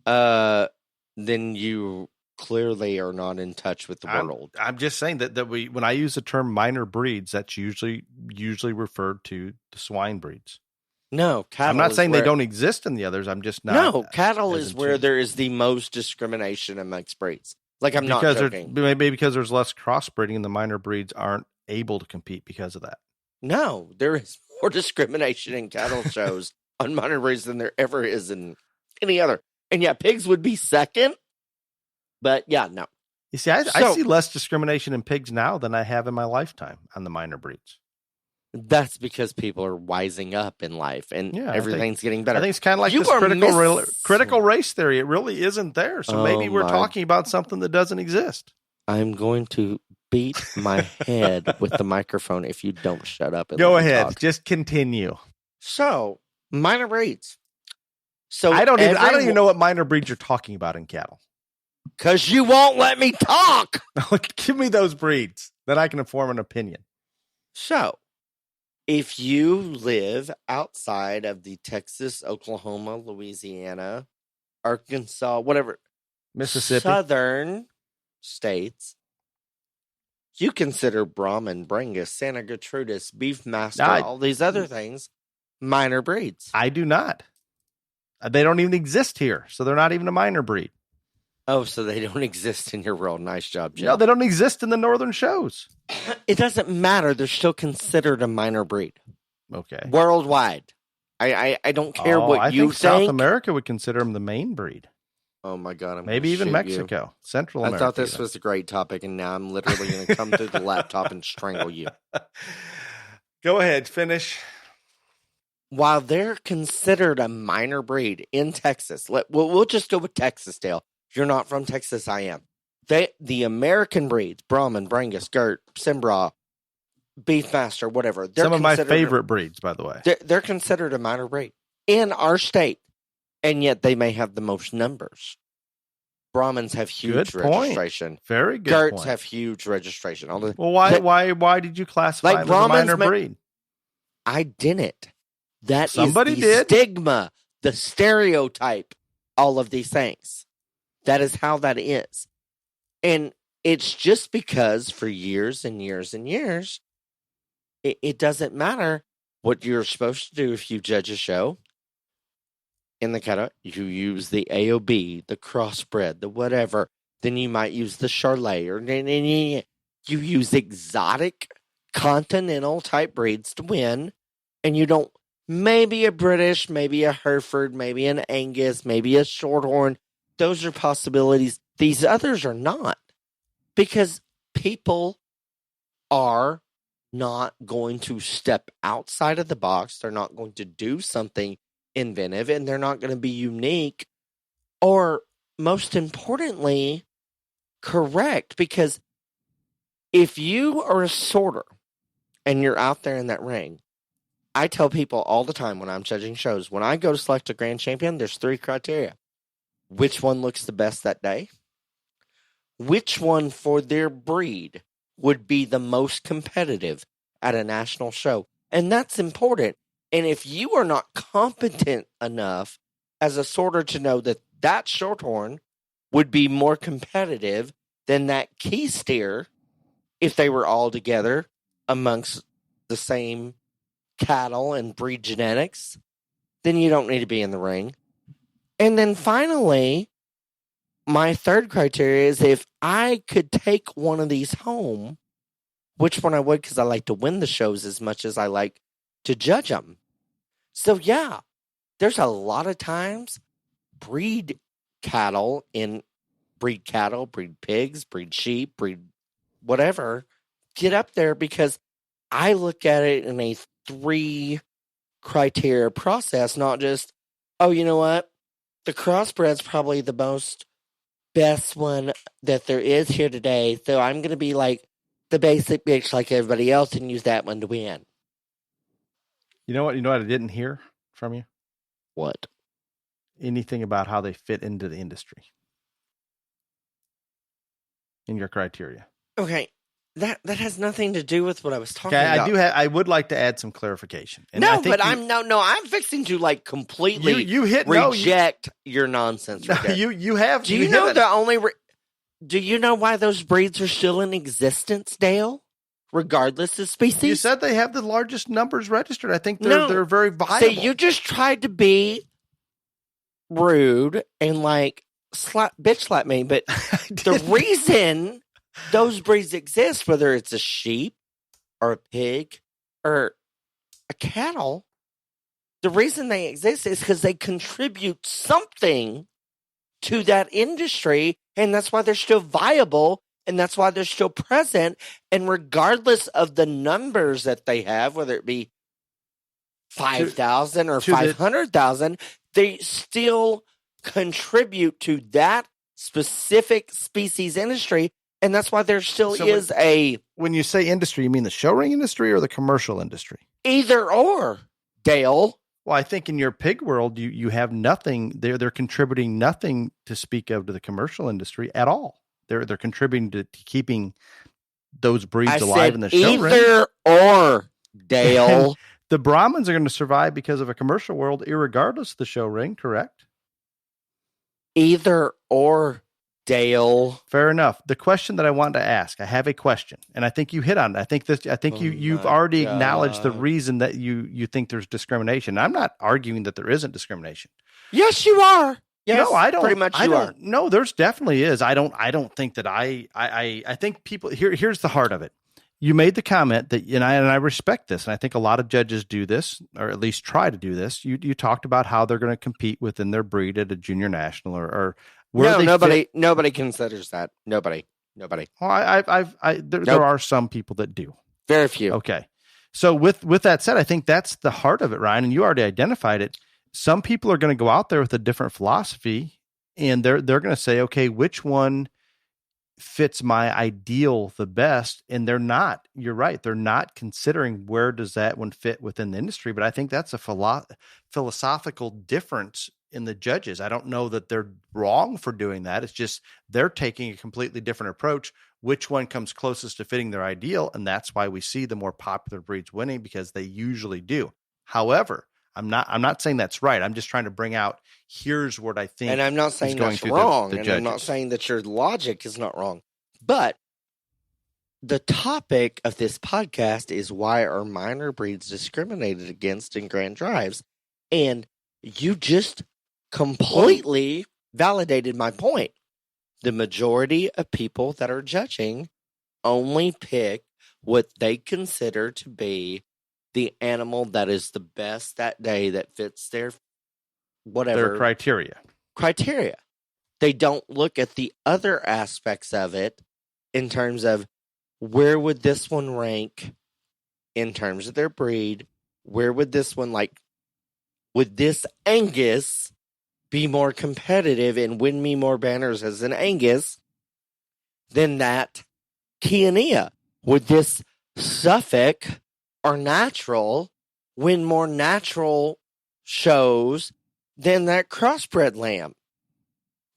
Then you clearly are not in touch with the world. I'm just saying that when I use the term minor breeds, that's usually referred to the swine breeds. No, cattle. I'm not saying where, they don't exist in the others. I'm just not. No, cattle is where there is the most discrimination amongst breeds. Like, I'm not joking. Maybe because there's less crossbreeding and the minor breeds aren't able to compete because of that. No, there is more discrimination in cattle shows on minor breeds than there ever is in any other. And yeah, pigs would be second. But yeah, no. You see, I see less discrimination in pigs now than I have in my lifetime on the minor breeds. That's because people are wising up in life and everything's getting better. I think it's kind of like this critical race theory. It really isn't there. So maybe we're talking about something that doesn't exist. I'm going to beat my head with the microphone if you don't shut up. And go ahead. Talk. Just continue. So, minor breeds. So I don't even know what minor breeds you're talking about in cattle. Because you won't let me talk. Give me those breeds, then I can form an opinion. So, if you live outside of the Texas, Oklahoma, Louisiana, Arkansas, whatever, Mississippi, southern states, you consider Brahman, Brangus, Santa Gertrudis, Beefmaster, all these other things, minor breeds. I do not. They don't even exist here, so they're not even a minor breed. Oh, so they don't exist in your world. Nice job, Jim. No, they don't exist in the northern shows. It doesn't matter. They're still considered a minor breed. Okay. Worldwide. I don't care what you think. South America would consider them the main breed. Oh, my God. Maybe even Mexico. Central America. I thought this was a great topic, and now I'm literally going to come through the laptop and strangle you. Go ahead. Finish. While they're considered a minor breed in Texas, we'll just go with Texas, Dale. You're not from Texas, I am. The American breeds, Brahman, Brangus, Gert, Simbra, Beefmaster, whatever. Some of my favorite breeds, by the way. They're considered a minor breed in our state, and yet they may have the most numbers. Brahmins have huge registration. Very good Gerts point. have huge registration. Why did you classify them as a minor breed? I didn't. Somebody is the did. Stigma, the stereotype, all of these things. That is how that is. And it's just because for years and years and years, it doesn't matter what you're supposed to do if you judge a show. In the cattle, you use the AOB, the crossbred, the whatever. Then you might use the Charlet, or you use exotic continental type breeds to win. And you don't, maybe a British, maybe a Hereford, maybe an Angus, maybe a Shorthorn. Those are possibilities. These others are not. Because people are not going to step outside of the box. They're not going to do something inventive, and they're not going to be unique. Or, most importantly, correct. Because if you are a sorter and you're out there in that ring, I tell people all the time when I'm judging shows, when I go to select a grand champion, there's 3 criteria. Which one looks the best that day? Which one for their breed would be the most competitive at a national show? And that's important. And if you are not competent enough as a sorter to know that that Shorthorn would be more competitive than that key steer if they were all together amongst the same cattle and breed genetics, then you don't need to be in the ring. And then finally, my third criteria is if I could take one of these home, which one I would, because I like to win the shows as much as I like to judge them. So yeah, there's a lot of times breed cattle, breed pigs, breed sheep, breed whatever, get up there because I look at it in a 3 criteria process, not just, oh, you know what? The crossbred's probably the best one that there is here today. So I'm going to be like the basic bitch like everybody else and use that one to win. You know what? You know what I didn't hear from you? What? Anything about how they fit into the industry in your criteria. Okay. That has nothing to do with what I was talking about. I would like to add some clarification. And I'm fixing to completely reject your nonsense. Right there. You have. Do you know the only? Do you know why those breeds are still in existence, Dale? regardless of species. You said they have the largest numbers registered. I think they're very viable. See, you just tried to be rude and bitch slap me, but the reason those breeds exist, whether it's a sheep or a pig or a cattle, the reason they exist is because they contribute something to that industry, and that's why they're still viable, and that's why they're still present. And regardless of the numbers that they have, whether it be 5,000 or 500,000, they still contribute to that specific species industry, and that's why there still is a... When you say industry, you mean the show ring industry or the commercial industry? Either or, Dale. Well, I think in your pig world, you have nothing. They're contributing nothing to speak of to the commercial industry at all. They're contributing to keeping those breeds alive in the show ring. Either or, Dale. And the Brahmins are going to survive because of a commercial world, irregardless of the show ring, correct? Either or, Dale. Fair enough. The question that I wanted to ask, I have a question, and I think you hit on it. I think you've already acknowledged the reason that you think there's discrimination. I'm not arguing that there isn't discrimination. Yes, you are. Yes, no, I don't. Pretty much you are. No, there's definitely is. I don't think that I think people here's the heart of it. You made the comment that, and I respect this, and I think a lot of judges do this, or at least try to do this. You talked about how they're going to compete within their breed at a junior national or where nobody considers that. Nobody. Well, there are some people that do. Very few. Okay. So with that said, I think that's the heart of it, Ryan, and you already identified it. Some people are going to go out there with a different philosophy, and they're going to say, okay, which one fits my ideal the best? And they're not. You're right. They're not considering where does that one fit within the industry. But I think that's a philosophical difference in the judges. I don't know that they're wrong for doing that. It's just they're taking a completely different approach. Which one comes closest to fitting their ideal? And that's why we see the more popular breeds winning, because they usually do. However, I'm not saying that's right. I'm just trying to bring out here's what I think. And I'm not saying that's wrong. And I'm not saying that your logic is not wrong. But the topic of this podcast is why are minor breeds discriminated against in grand drives? And you just completely validated my point. The majority of people that are judging only pick what they consider to be the animal that is the best that day, that fits their whatever criteria. They don't look at the other aspects of it in terms of where would this one rank in terms of their breed? Where would this one, would this Angus be more competitive and win me more banners as an Angus than that Chiania? Would this Suffolk or natural win more natural shows than that crossbred lamb?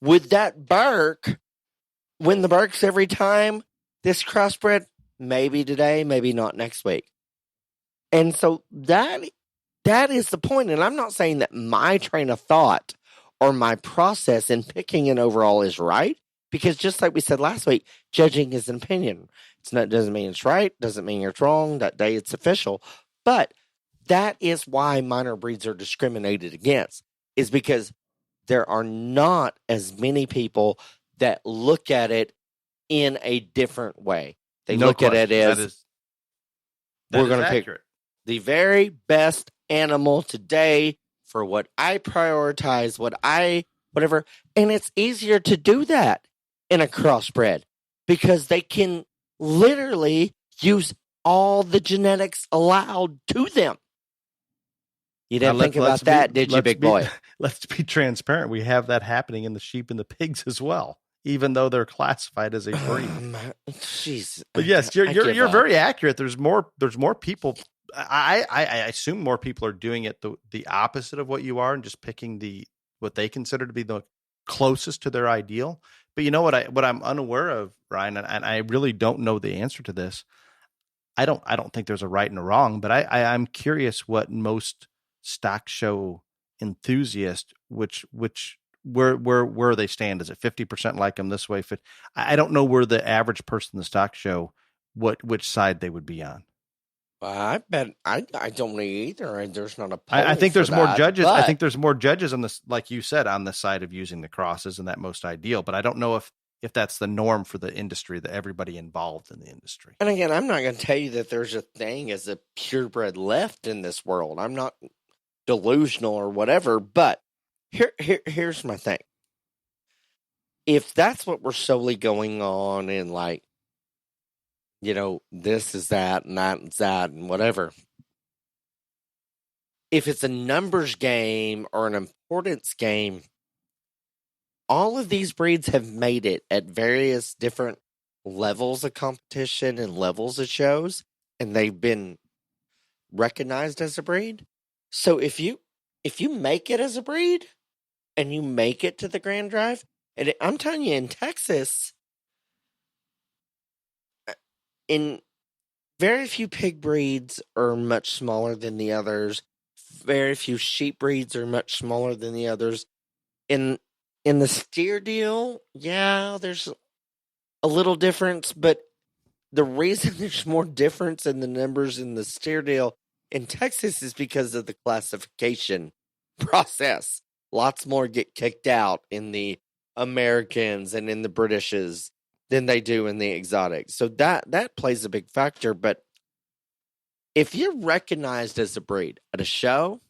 Would that Burke win the Burks every time? This crossbred, maybe today, maybe not next week. And so that is the point. And I'm not saying that my train of thought or my process in picking an overall is right, because just like we said last week, judging is an opinion. Doesn't mean it's right, doesn't mean it's wrong. That day it's official. But that is why minor breeds are discriminated against, is because there are not as many people that look at it in a different way. They look at it as we're going to pick the very best animal today for what I prioritize, whatever. And it's easier to do that in a crossbred because they can literally use all the genetics allowed to them. You didn't think about that, did you, big boy? Let's be transparent. We have that happening in the sheep and the pigs as well, even though they're classified as a breed. Jeez. But yes, you're very accurate. There's more people. I assume more people are doing it the opposite of what you are, and just picking what they consider to be the closest to their ideal. But you know what I'm unaware of, Ryan, and I really don't know the answer to this. I don't think there's a right and a wrong, but I'm curious what most stock show enthusiasts, where they stand. Is it 50% like them this way? I don't know where the average person in the stock show which side they would be on. I bet I don't know either. There's not a poll I think there's for more that, judges. but I think there's more judges on this, like you said, on the side of using the crosses and that most ideal. But I don't know if that's the norm for the industry, that everybody involved in the industry. And again, I'm not going to tell you that there's a thing as a purebred left in this world. I'm not delusional or whatever, but here's my thing. If that's what we're solely going on and like, this is that and that is that and whatever. If it's a numbers game or an importance game, all of these breeds have made it at various different levels of competition and levels of shows, and they've been recognized as a breed. So if you make it as a breed and you make it to the Grand Drive, and I'm telling you, in Texas, in very few pig breeds are much smaller than the others. Very few sheep breeds are much smaller than the others. In the steer deal, yeah, there's a little difference, but the reason there's more difference in the numbers in the steer deal in Texas is because of the classification process. Lots more get kicked out in the Americans and in the Britishes than they do in the exotics. So that plays a big factor. But if you're recognized as a breed at a show,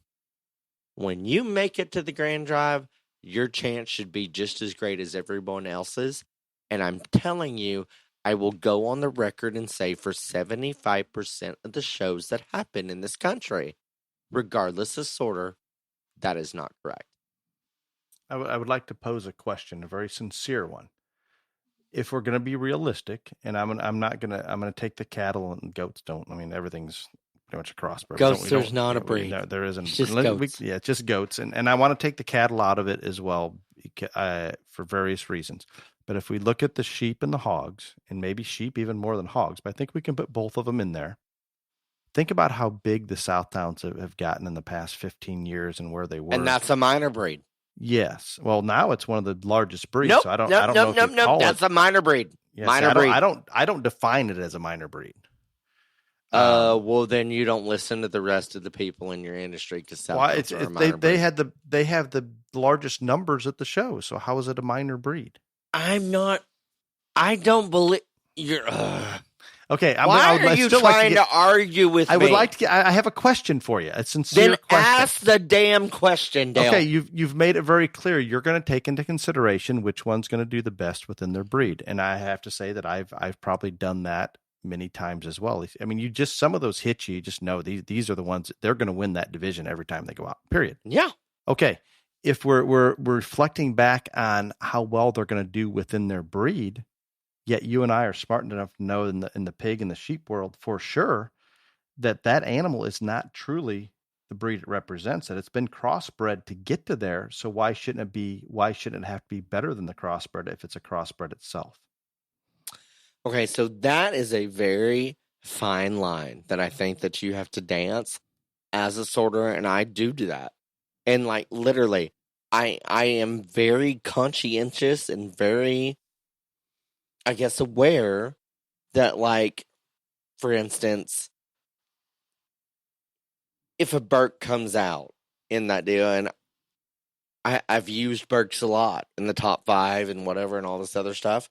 when you make it to the Grand Drive, your chance should be just as great as everyone else's. And I'm telling you, I will go on the record and say for 75% of the shows that happen in this country, regardless of sorter, that is not correct. I would like to pose a question, a very sincere one. If we're going to be realistic, and I'm going to take the cattle and goats. Everything's pretty much a crossbred. Goats, there's not a breed. There isn't. It's just goats. It's just goats, and I want to take the cattle out of it as well, for various reasons. But if we look at the sheep and the hogs, and maybe sheep even more than hogs, but I think we can put both of them in there. Think about how big the Southdowns have gotten in the past 15 years and where they were. And that's a minor breed. Yes. Well, now it's one of the largest breeds. Nope, so I don't know if you call that's a minor breed. Yes, minor breed. I don't define it as a minor breed. Well, then you don't listen to the rest of the people in your industry because they have the largest numbers at the show. So how is it a minor breed? I don't believe you're. Okay. Why are you trying to argue with me? I would like to. I have a question for you. A sincere then question. Ask the damn question, Dale. Okay, you've made it very clear. You're going to take into consideration which one's going to do the best within their breed, and I have to say that I've probably done that many times as well. I mean, some of those hits you just know these are the ones that they're going to win that division every time they go out. Period. Yeah. Okay. If we're reflecting back on how well they're going to do within their breed. Yet you and I are smart enough to know in the pig and the sheep world for sure that animal is not truly the breed it represents. That it's been crossbred to get to there. So why shouldn't it have to be better than the crossbred if it's a crossbred itself? Okay, so that is a very fine line that I think that you have to dance as a sorter, and I do that. And like literally, I am very conscientious and very, I guess, aware that, like, for instance, if a Burke comes out in that deal, and I've used Burks a lot in the top 5 and whatever and all this other stuff,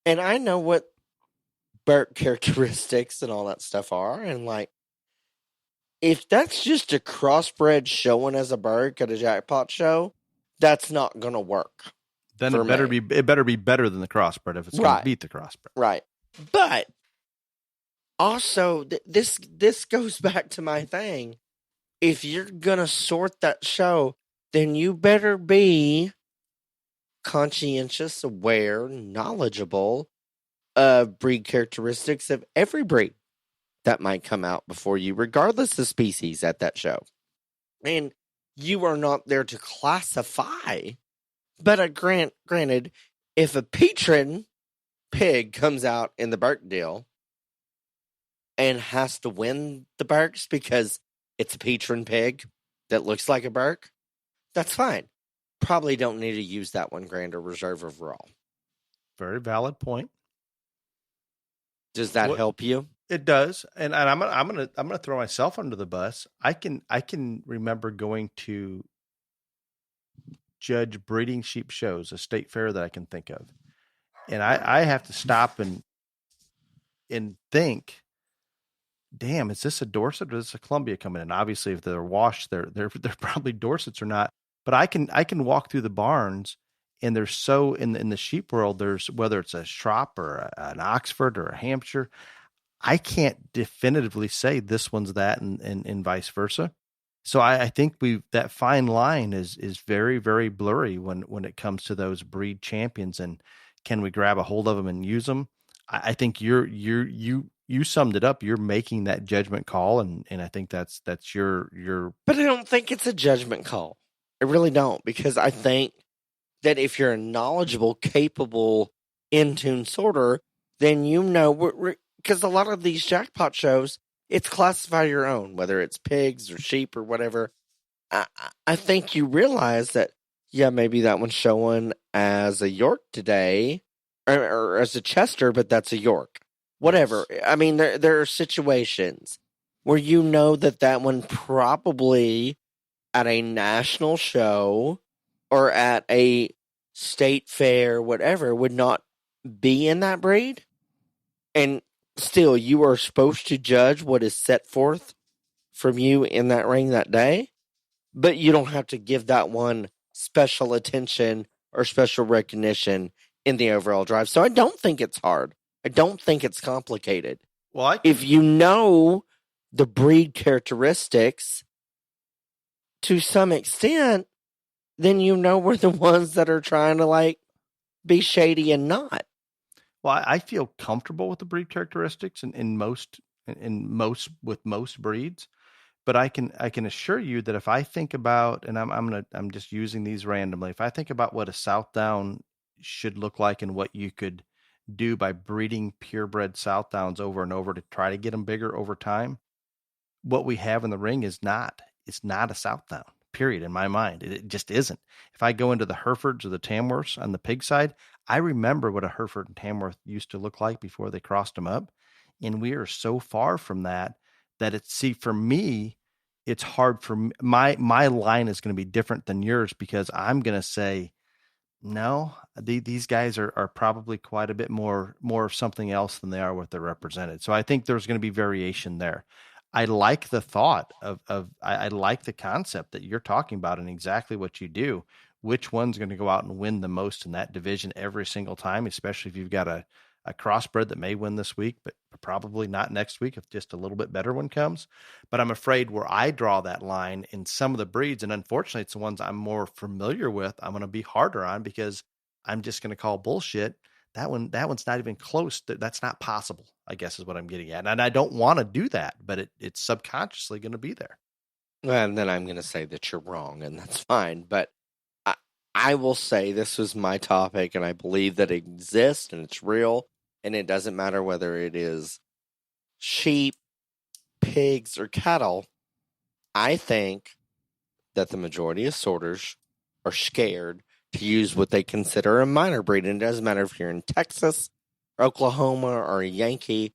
and I know what Burke characteristics and all that stuff are, and like, if that's just a crossbred showing as a Burke at a jackpot show, that's not going to work. Then it better be better than the crossbred if it's going to beat the crossbred. Right. But also, this goes back to my thing. If you're going to sort that show, then you better be conscientious, aware, knowledgeable of breed characteristics of every breed that might come out before you, regardless of species at that show. And you are not there to classify. But granted, if a patron pig comes out in the Burke deal and has to win the Burks because it's a patron pig that looks like a Burke, that's fine. Probably don't need to use that one grand or reserve overall. Very valid point. Does that help you? It does, and I'm gonna throw myself under the bus. I can remember going to judge breeding sheep shows, a state fair that I can think of, and I have to stop and think, damn, is this a Dorset or is this a Columbia coming in? Obviously, if they're washed, they're probably Dorsets or not. But I can walk through the barns, and there's so in the sheep world, there's whether it's a Shrop or an Oxford or a Hampshire, I can't definitively say this one's that and vice versa. So I think that fine line is very, very blurry when it comes to those breed champions, and can we grab a hold of them and use them? I think you summed it up. You're making that judgment call, and I think that's your. But I don't think it's a judgment call. I really don't, because I think that if you're a knowledgeable, capable, in-tune sorter, then because a lot of these jackpot shows, it's classify your own, whether it's pigs or sheep or whatever. I think you realize that, yeah, maybe that one's showing as a York today, or as a Chester, but that's a York. Whatever. Yes. I mean, there are situations where you know that one probably at a national show or at a state fair, whatever, would not be in that breed. And still, you are supposed to judge what is set forth from you in that ring that day, but you don't have to give that one special attention or special recognition in the overall drive. So I don't think it's hard. I don't think it's complicated. Well, if you know the breed characteristics to some extent, then you know we're the ones that are trying to be shady and not. Well, I feel comfortable with the breed characteristics in most breeds, but I can assure you that if I think about, and I'm just using these randomly, if I think about what a Southdown should look like and what you could do by breeding purebred Southdowns over and over to try to get them bigger over time, what we have in the ring is not. It's not a Southdown, period, in my mind. It just isn't. If I go into the Herefords or the Tamworths on the pig side, I remember what a Hereford and Tamworth used to look like before they crossed them up. And we are so far from that for me, it's hard for my line is going to be different than yours, because I'm going to say, no, these guys are probably quite a bit more of something else than they are what they're represented. So I think there's going to be variation there. I like the thought I like the concept that you're talking about and exactly what you do. Which one's going to go out and win the most in that division every single time, especially if you've got a crossbred that may win this week, but probably not next week if just a little bit better one comes. But I'm afraid where I draw that line in some of the breeds, and unfortunately it's the ones I'm more familiar with, I'm going to be harder on, because I'm just going to call bullshit. That one's not even close. That's not possible, I guess is what I'm getting at. And I don't want to do that, but it's subconsciously going to be there. And then I'm going to say that you're wrong, and that's fine. But I will say this was my topic, and I believe that it exists and it's real, and it doesn't matter whether it is sheep, pigs, or cattle. I think that the majority of sorters are scared to use what they consider a minor breed. And it doesn't matter if you're in Texas, or Oklahoma, or a Yankee.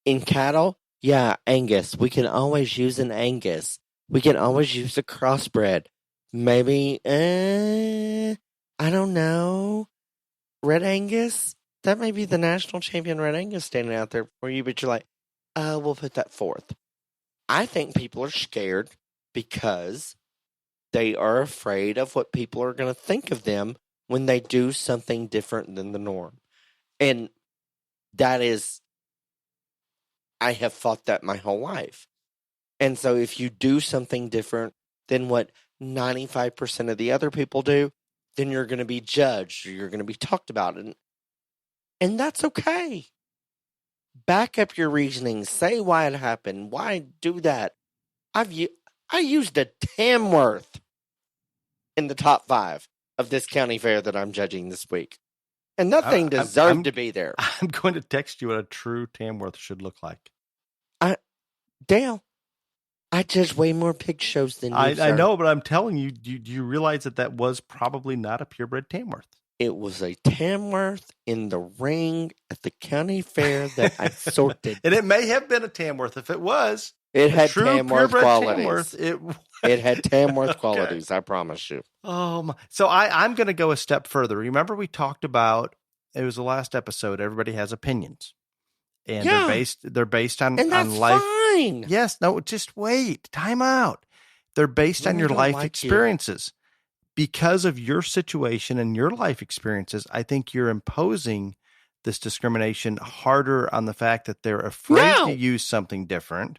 In cattle, yeah, Angus. We can always use an Angus. We can always use a crossbred. Maybe, I don't know, Red Angus? That may be the national champion Red Angus standing out there for you, but you're like, we'll put that fourth. I think people are scared because they are afraid of what people are going to think of them when they do something different than the norm. And that is, I have fought that my whole life. And so if you do something different than what 95% of the other people do, then you're going to be judged, or you're going to be talked about. And that's okay. Back up your reasoning. Say why it happened. Why do that? I used a Tamworth in the top 5 of this county fair that I'm judging this week. And that thing deserved to be there. I'm going to text you what a true Tamworth should look like. Dale, I judge way more pig shows than you, I know, but I'm telling you, do you realize that was probably not a purebred Tamworth? It was a Tamworth in the ring at the county fair that I sorted. And it may have been a Tamworth. If it was, It had true Tamworth purebred qualities. Tamworth, It had Tamworth Okay. qualities, I promise you. Oh my. So I'm going to go a step further. Remember we talked about, it was the last episode, everybody has opinions. And Yeah. they're based on, And that's on life. fine. Yes, no, just wait. Time out. They're based on Really your don't life like you. experiences. Because of your situation and your life experiences, I think you're imposing this discrimination harder on the fact that they're afraid No. to use something different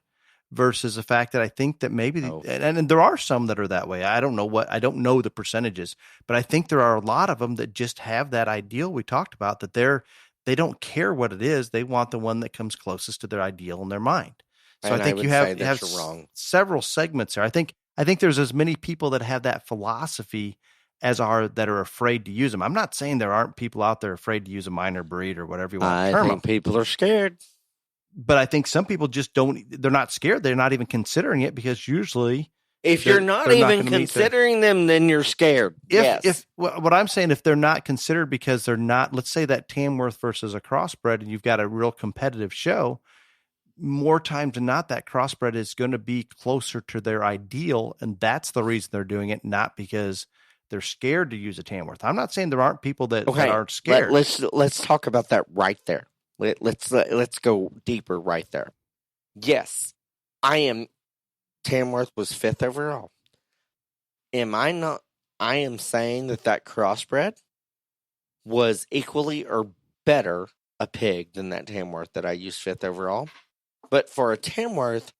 versus the fact that I think that maybe, Oh. and there are some that are that way. I don't know the percentages, but I think there are a lot of them that just have that ideal we talked about, that they don't care what it is. They want the one that comes closest to their ideal in their mind. So And I think would you say have that you're wrong. several segments there. I think there's as many people that have that philosophy as are that are afraid to use them. I'm not saying there aren't people out there afraid to use a minor breed or whatever you want to I term think them. people are scared. But I think some people just they're not scared. They're not even considering it because usually If They're- you're not they're not even gonna meet their- considering them, then you're scared. Yes. if what I'm saying, if they're not considered because they're not, let's say that Tamworth versus a crossbred and you've got a real competitive show, more times than not, that crossbred is going to be closer to their ideal. And that's the reason they're doing it, not because they're scared to use a Tamworth. I'm not saying there aren't people that aren't scared. Let's talk about that right there. Let's go deeper right there. Yes, Tamworth was 5th overall. Am I not? I am saying that crossbred was equally or better a pig than that Tamworth that I used 5th overall. But for a Tamworth,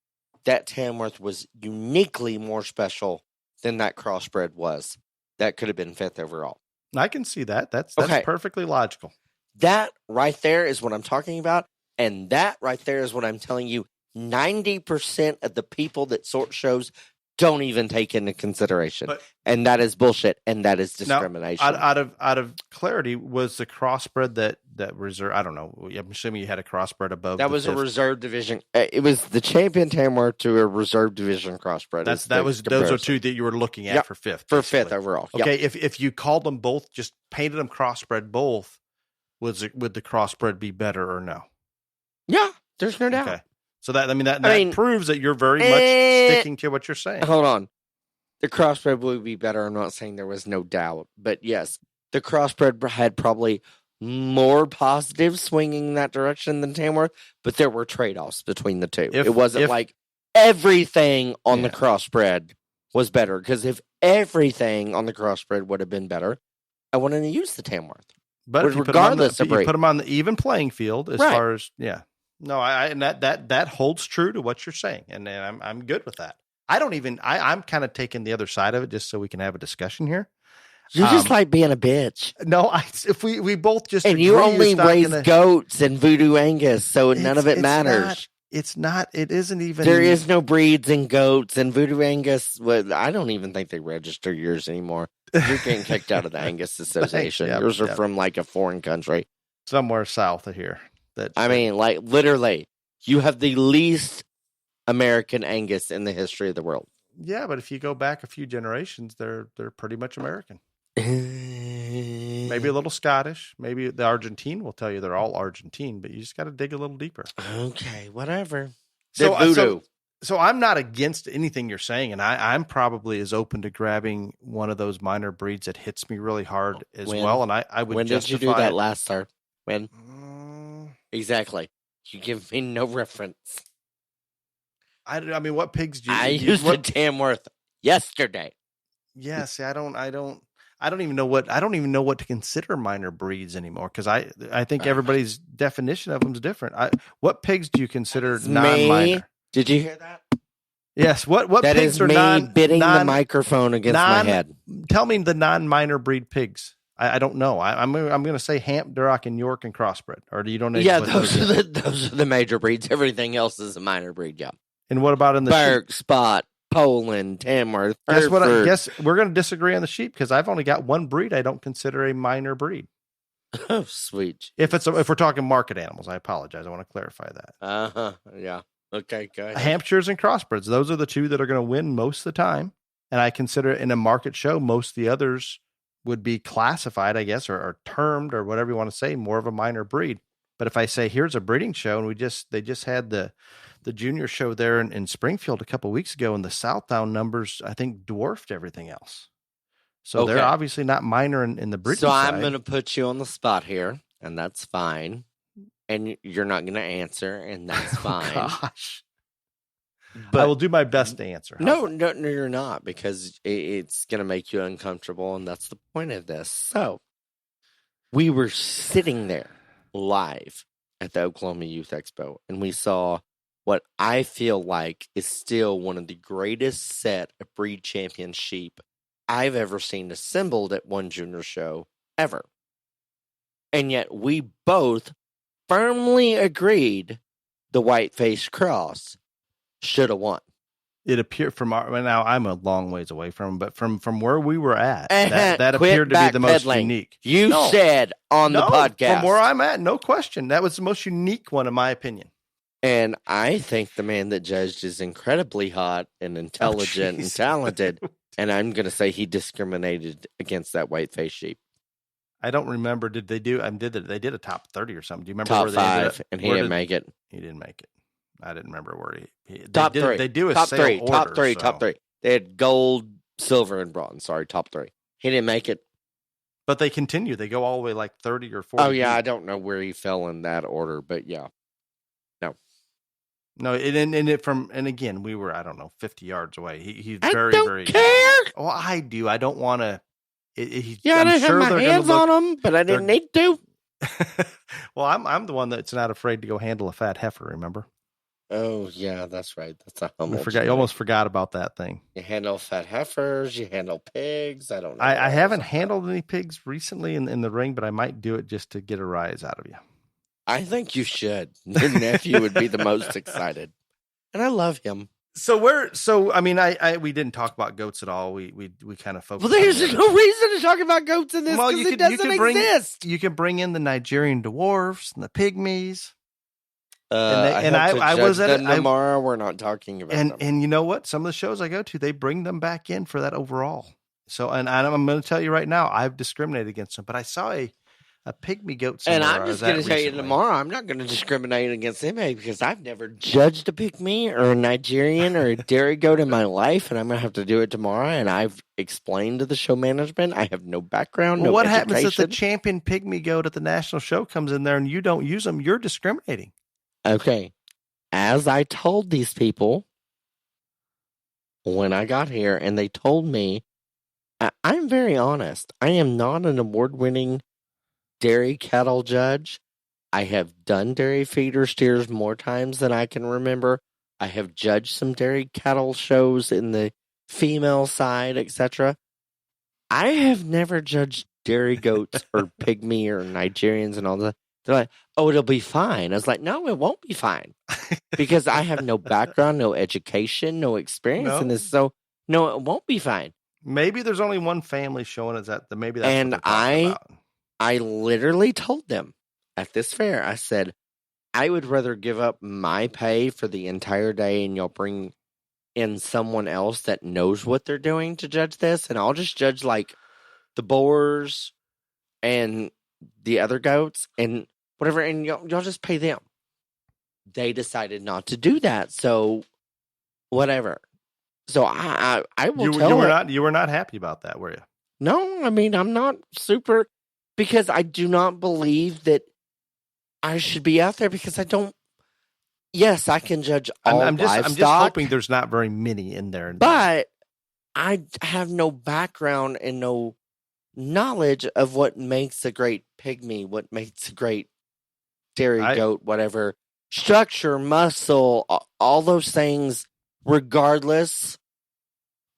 that Tamworth was uniquely more special than that crossbred was. That could have been 5th overall. I can see that. That's Okay. perfectly logical. That right there is what I'm talking about. And that right there is what I'm telling you. 90% of the people that sort shows don't even take into consideration. And that is bullshit. And that is discrimination. Now, out of clarity, was the crossbred that reserve? I don't know. I'm assuming you had a crossbred above. That was a reserve division. It was the champion Tamworth to a reserve division crossbred. Those are two that you were looking at for 5th. For basically. 5th overall. Okay, Yep. if you called them both, just painted them crossbred both, would the crossbred be better or no? Yeah, there's no doubt. Okay. So that proves that you're very much sticking to what you're saying. Hold on. The crossbred would be better. I'm not saying there was no doubt. But yes, the crossbred had probably more positive swinging in that direction than Tamworth, but there were trade-offs between the two. It wasn't like everything on the crossbred was better, because if everything on the crossbred would have been better, I wouldn't have used the Tamworth. But if you put them on the even playing field as far as No, and that holds true to what you're saying, and I'm good with that. I'm kind of taking the other side of it just so we can have a discussion here. You just like being a bitch. No, if we both just and you only raise goats and Voodoo Angus, so none of it matters. It isn't even. There is no breeds in goats and Voodoo Angus. Well, I don't even think they register yours anymore. You're getting kicked out of the Angus Association. Yours are from like a foreign country, somewhere south of here. Like literally, you have the least American Angus in the history of the world. Yeah, but if you go back a few generations, they're pretty much American. Maybe a little Scottish. Maybe the Argentine will tell you they're all Argentine, but you just got to dig a little deeper. Okay, whatever. So I'm not against anything you're saying, and I'm probably as open to grabbing one of those minor breeds that hits me really hard as well. And I would. When did you do that last, sir? When? Exactly. You give me no reference. I mean, what pigs do you? I used a Tamworth yesterday. Yeah, see, I don't even know what to consider minor breeds anymore, because I think everybody's definition of them is different. What pigs do you consider non-minor? Did you hear that? Yes. What that pigs is are me biting the microphone against my head? Tell me the non-minor breed pigs. I don't know. I'm going to say Hamp, Duroc, and York and crossbred. Or do you don't know? Yeah, those are the major breeds. Everything else is a minor breed. Yeah. And what about in the Berg, Spot, Poland, Tamworth? Guess what? I guess we're going to disagree on the sheep, because I've only got one breed I don't consider a minor breed. Oh, sweet. If we're talking market animals, I apologize. I want to clarify that. Yeah. Okay. Go ahead. Hampshires and crossbreds. Those are the two that are going to win most of the time. And I consider in a market show, most of the others would be classified, I guess, or termed, or whatever you want to say, more of a minor breed. But if I say here's a breeding show, and they just had the junior show there in Springfield a couple of weeks ago, and the Southdown numbers, I think, dwarfed everything else. So they're obviously not minor in the breeding side. So I'm going to put you on the spot here, and that's fine. And you're not going to answer, and that's fine. Oh, gosh. But I will do my best to answer. No, you're not, because it's going to make you uncomfortable, and that's the point of this. So we were sitting there live at the Oklahoma Youth Expo, and we saw what I feel like is still one of the greatest set of breed champion sheep I've ever seen assembled at one junior show ever. And yet we both firmly agreed the white-faced cross should have won. It appeared now I'm a long ways away from, but from where we were at, that appeared to be the most unique. You said on the podcast. From where I'm at, no question. That was the most unique one, in my opinion. And I think the man that judged is incredibly hot and intelligent and talented. And I'm going to say he discriminated against that white-faced sheep. I don't remember. Did they do? They did a top 30 or something? Do you remember top where they 5? And he didn't make it. He didn't make it. I didn't remember where he top 3. They do a top sale 3. order, Top 3. So. Top 3. They had gold, silver, and bronze. Sorry, top 3. He didn't make it. But they continue. They go all the way like 30 or 40. Oh yeah, I don't know where he fell in that order, but yeah. No, and again, we were, I don't know, 50 yards away. He's very, don't very care. Oh, I do. I don't want to. Yeah, I didn't have my hands on him, but I didn't need to. Well, I'm the one that's not afraid to go handle a fat heifer. Remember? Oh yeah, that's right. That's a humble. You almost forgot about that thing. You handle fat heifers. You handle pigs. I don't know. I haven't handled any pigs recently in the ring, but I might do it just to get a rise out of you. I think you should. Your nephew would be the most excited, and I love him. So I mean, we didn't talk about goats at all. We kind of focused. Well, there's no reason to talk about goats in this because it doesn't exist. You can bring in the Nigerian dwarfs and the pygmies. I was at tomorrow. We're not talking about them. And you know what? Some of the shows I go to, they bring them back in for that overall. So, and I'm going to tell you right now, I've discriminated against them. But I saw a pygmy goat. And I'm just going to tell you tomorrow, I'm not going to discriminate against him because I've never judged a pygmy or a Nigerian or a dairy goat in my life, and I'm going to have to do it tomorrow. And I've explained to the show management I have no background. What happens if the champion pygmy goat at the national show comes in there and you don't use them? You're discriminating. Okay, as I told these people when I got here, and they told me, I'm very honest. I am not an award-winning dairy cattle judge. I have done dairy feeder steers more times than I can remember. I have judged some dairy cattle shows in the female side, etc. I have never judged dairy goats or pygmy or Nigerians and all that. They're like, oh, it'll be fine. I was like, no, it won't be fine. Because I have no background, no education, no experience in this. So, no, it won't be fine. Maybe there's only one family showing us that. Maybe that's and what they're talking about. I literally told them at this fair, I said, I would rather give up my pay for the entire day and y'all bring in someone else that knows what they're doing to judge this. And I'll just judge like the boars and the other goats and whatever, and y'all just pay them. They decided not to do that, so whatever. So I will tell you were not happy about that, were you? No, I mean I'm not super, because I do not believe that I should be out there because I don't. Yes, I can judge all livestock. I'm just hoping there's not very many in there, but I have no background and no knowledge of what makes a great pygmy, what makes a great dairy goat, whatever. Structure, muscle, all those things, regardless,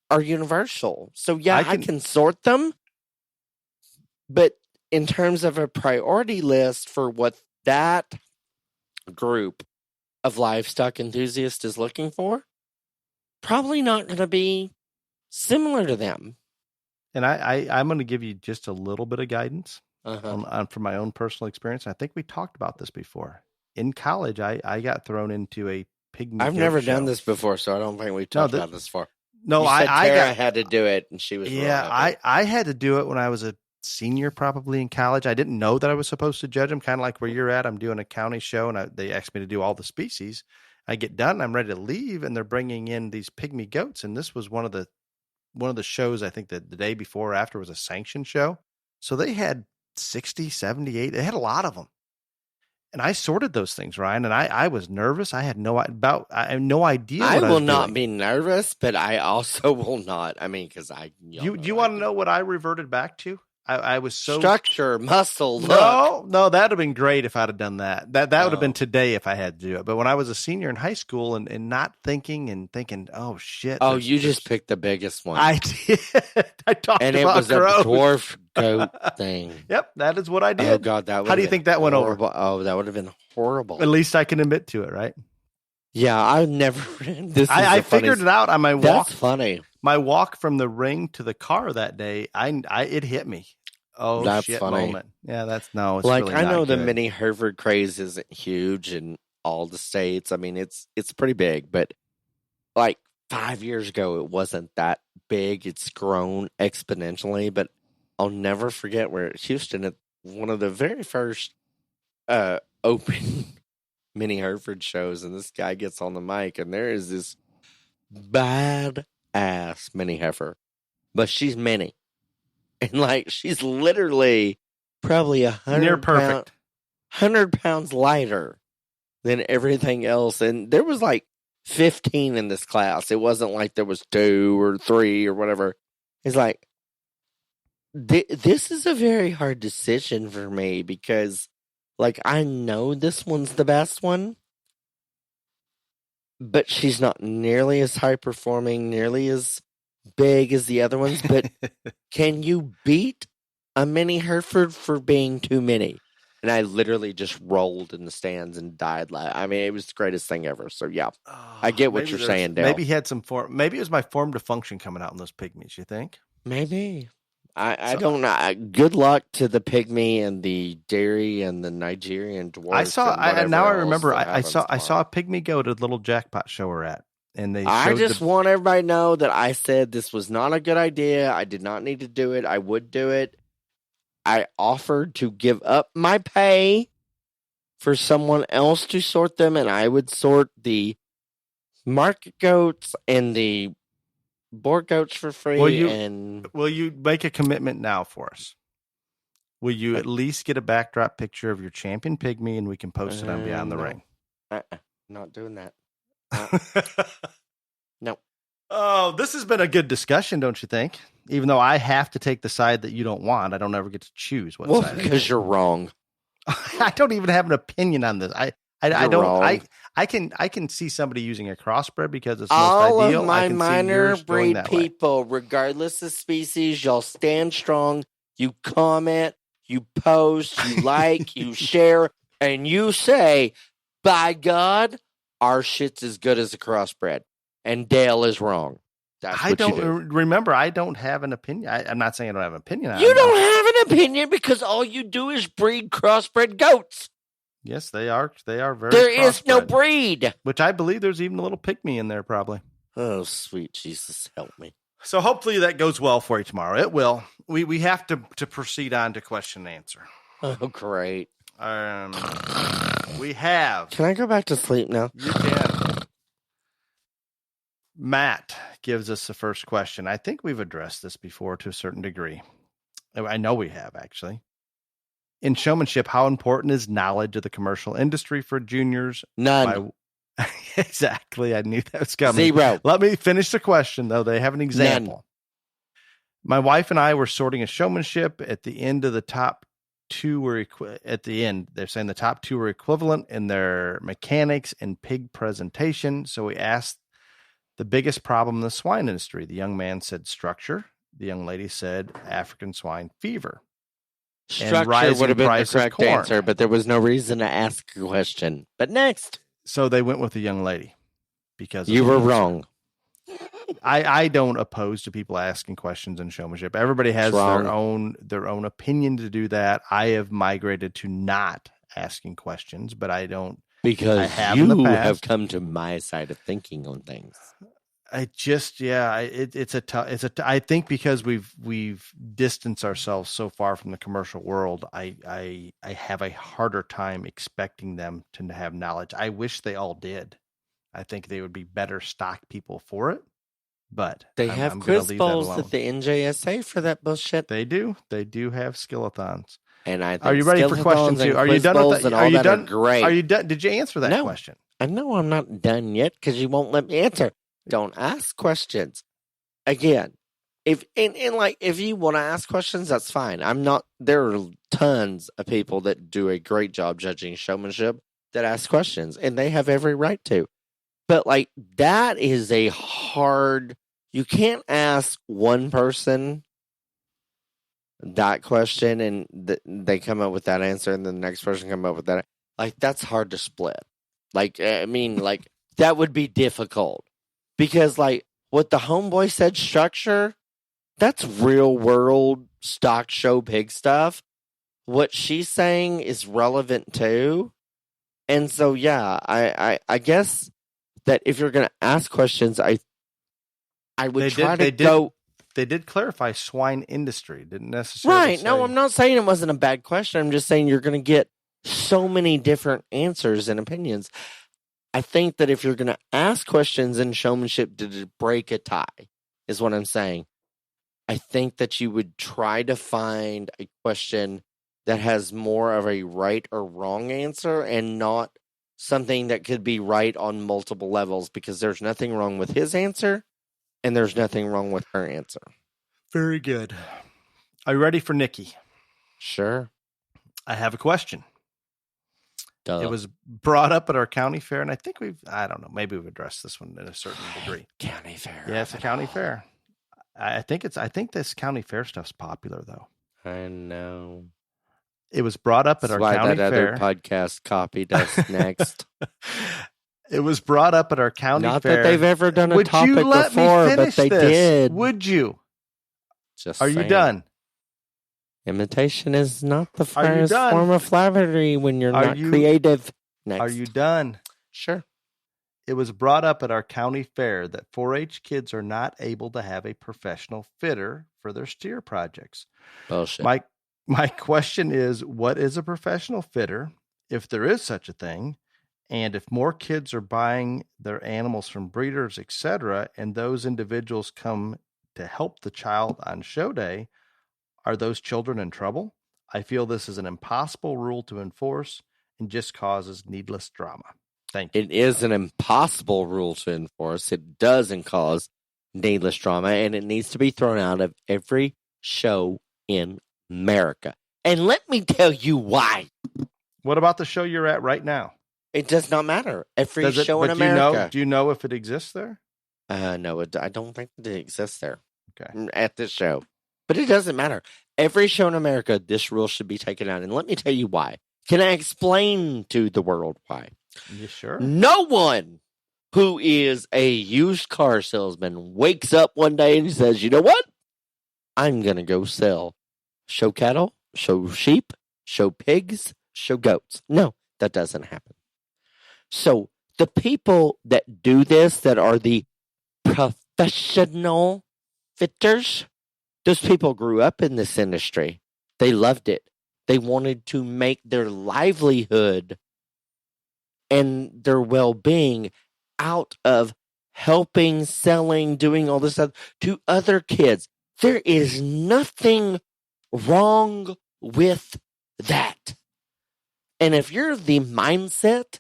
are universal. So yeah, I can sort them, but in terms of a priority list for what that group of livestock enthusiasts is looking for, probably not going to be similar to them. And I'm going to give you just a little bit of guidance from my own personal experience. I think we talked about this before. In college, I got thrown into a pygmy. I've never done this before, so I don't think we talked about this before. No, You said I Tara got had to do it, and she was real happy. I had to do it when I was a senior, probably in college. I didn't know that I was supposed to judge them, kind of like where you're at. I'm doing a county show, and they asked me to do all the species. I get done, I'm ready to leave, and they're bringing in these pygmy goats, and this was one of the shows. I think that the day before or after was a sanctioned show, so they had 60, 78. They had a lot of them. And I sorted those things, Ryan, and I was nervous. I had no idea I what I will was not doing. be nervous, but I also will not. I mean, because You want to know what I reverted back to? I was so structure, muscle, look. No, that'd have been great if I'd have done that. That would have been today if I had to do it. But when I was a senior in high school and not thinking, oh shit. Oh, you just picked the biggest one. I did. I talked and about it was crows. a dwarf goat thing. Yep, that is what I did. Oh God, that would. How do you think that went over? Oh, that would have been horrible. At least I can admit to it, right? Yeah, I never. I figured it out on my walk. That's funny. My walk from the ring to the car that day, it hit me. Oh, that's shit funny. Moment. Yeah, it's like, really I know not the good. mini Hereford craze isn't huge in all the states. I mean, it's pretty big, but like 5 years ago, it wasn't that big. It's grown exponentially, but I'll never forget where at Houston, at one of the very first open mini Hereford shows, and this guy gets on the mic, and there is this bad ass mini heifer, but she's mini. And like, she's literally probably 100 pounds lighter than everything else. And there was like 15 in this class. It wasn't like there was 2 or 3 or whatever. It's like, this is a very hard decision for me because, like, I know this one's the best one, but she's not nearly as high performing, nearly as big as the other ones. But can you beat a mini Hereford for being too many? And I literally just rolled in the stands and died. I mean, it was the greatest thing ever. So yeah, I get what you're saying, Dale. Maybe he had some form. Maybe it was my form to function coming out in those pygmies. You think? Maybe. I don't know. Good luck to the pygmy and the dairy and the Nigerian dwarf. I saw a pygmy goat at a little jackpot show we're at. And I just want everybody to know that I said this was not a good idea. I did not need to do it. I would do it. I offered to give up my pay for someone else to sort them, and I would sort the market goats and the board goats for free. Will you make a commitment now for us? Will you at least get a backdrop picture of your champion pygmy, and we can post it on Beyond the Ring? Not doing that. No. Oh, this has been a good discussion, don't you think? Even though I have to take the side that you don't want, I don't ever get to choose what side. Because you're wrong. I don't even have an opinion on this. I don't. Wrong. I can see somebody using a crossbred because it's all most ideal. Of my minor breed people, regardless of species, y'all stand strong. You comment, you post, you like, you share, and you say, "By God, our shit's as good as a crossbred," and Dale is wrong. That's what you do. Remember, I don't have an opinion. I'm not saying I don't have an opinion on it. You don't have an opinion because all you do is breed crossbred goats. Yes, they are. They are very. There is no breed. Which I believe there's even a little pygmy in there, probably. Oh, sweet Jesus, help me. So hopefully that goes well for you tomorrow. It will. We have to proceed on to question and answer. Oh, great. We have. Can I go back to sleep now? You can. Matt gives us the first question. I think we've addressed this before to a certain degree. I know we have, actually. In showmanship, how important is knowledge of the commercial industry for juniors? None. Exactly. I knew that was coming. 0. Let me finish the question, though. They have an example. None. My wife and I were sorting a showmanship. At the end of the top 2 were at the end. They're saying the top 2 were equivalent in their mechanics and pig presentation. So we asked the biggest problem in the swine industry. The young man said structure. The young lady said African swine fever. Structure would have been the correct answer, but there was no reason to ask a question. But next. So they went with the young lady because you were wrong. I don't oppose to people asking questions in showmanship. Everybody has their own opinion to do that. I have migrated to not asking questions, but I don't. Because you have come to my side of thinking on things. I think because we've distanced ourselves so far from the commercial world, I have a harder time expecting them to have knowledge. I wish they all did. I think they would be better stock people for it, but They I'm have going to quiz leave that bowls alone. at the NJSA for that bullshit. They do have skillathons. And I think are you ready for question 2? Are you done with that? Are you done? Great. Are you done? Did you answer that question? I know I'm not done yet because you won't let me answer. Don't ask questions. Again, if you want to ask questions, that's fine. There are tons of people that do a great job judging showmanship that ask questions, and they have every right to. But that is a hard. You can't ask one person that question and they come up with that answer, and then the next person come up with that. That's hard to split. That would be difficult because what the homeboy said structure, that's real world stock show pig stuff. What she's saying is relevant too. And so, yeah, I guess that if you're going to ask questions, I would They did clarify swine industry. Didn't necessarily right. No, I'm not saying it wasn't a bad question. I'm just saying you're going to get so many different answers and opinions. I think that if you're going to ask questions in showmanship to break a tie, is what I'm saying. I think that you would try to find a question that has more of a right or wrong answer and not something that could be right on multiple levels, because there's nothing wrong with his answer and there's nothing wrong with her answer. Very good. Are you ready for Nikki? Sure. I have a question. Duh. It was brought up at our county fair, and I think I don't know, maybe we've addressed this one in a certain degree. County fair. Yeah, it's a county fair. I think this county fair stuff's popular, though. I know. It was brought up at our county fair. Other podcast copied us next. It was brought up at our county fair. Not that they've ever done a Would topic you let before, me finish but they this? did. Would you? Just Are saying. you done? Imitation is not the finest form of flattery when you're not creative. Next. Are you done? Sure. It was brought up at our county fair that 4-H kids are not able to have a professional fitter for their steer projects. Bullshit. My question is, what is a professional fitter, if there is such a thing? And if more kids are buying their animals from breeders, etc., and those individuals come to help the child on show day, are those children in trouble? I feel this is an impossible rule to enforce and just causes needless drama. Thank you. It is an impossible rule to enforce. It doesn't cause needless drama, and it needs to be thrown out of every show in America. And let me tell you why. What about the show you're at right now? It does not matter. Every show in America. Do you know if it exists there? No, I don't think it exists there. Okay. At this show. But it doesn't matter. Every show in America, this rule should be taken out. And let me tell you why. Can I explain to the world why? You sure? No one who is a used car salesman wakes up one day and says, you know what? I'm going to go sell show cattle, show sheep, show pigs, show goats. No, that doesn't happen. So the people that do this, that are the professional fitters, those people grew up in this industry. They loved it. They wanted to make their livelihood and their well-being out of helping, selling, doing all this stuff to other kids. There is nothing wrong with that. And if you're the mindset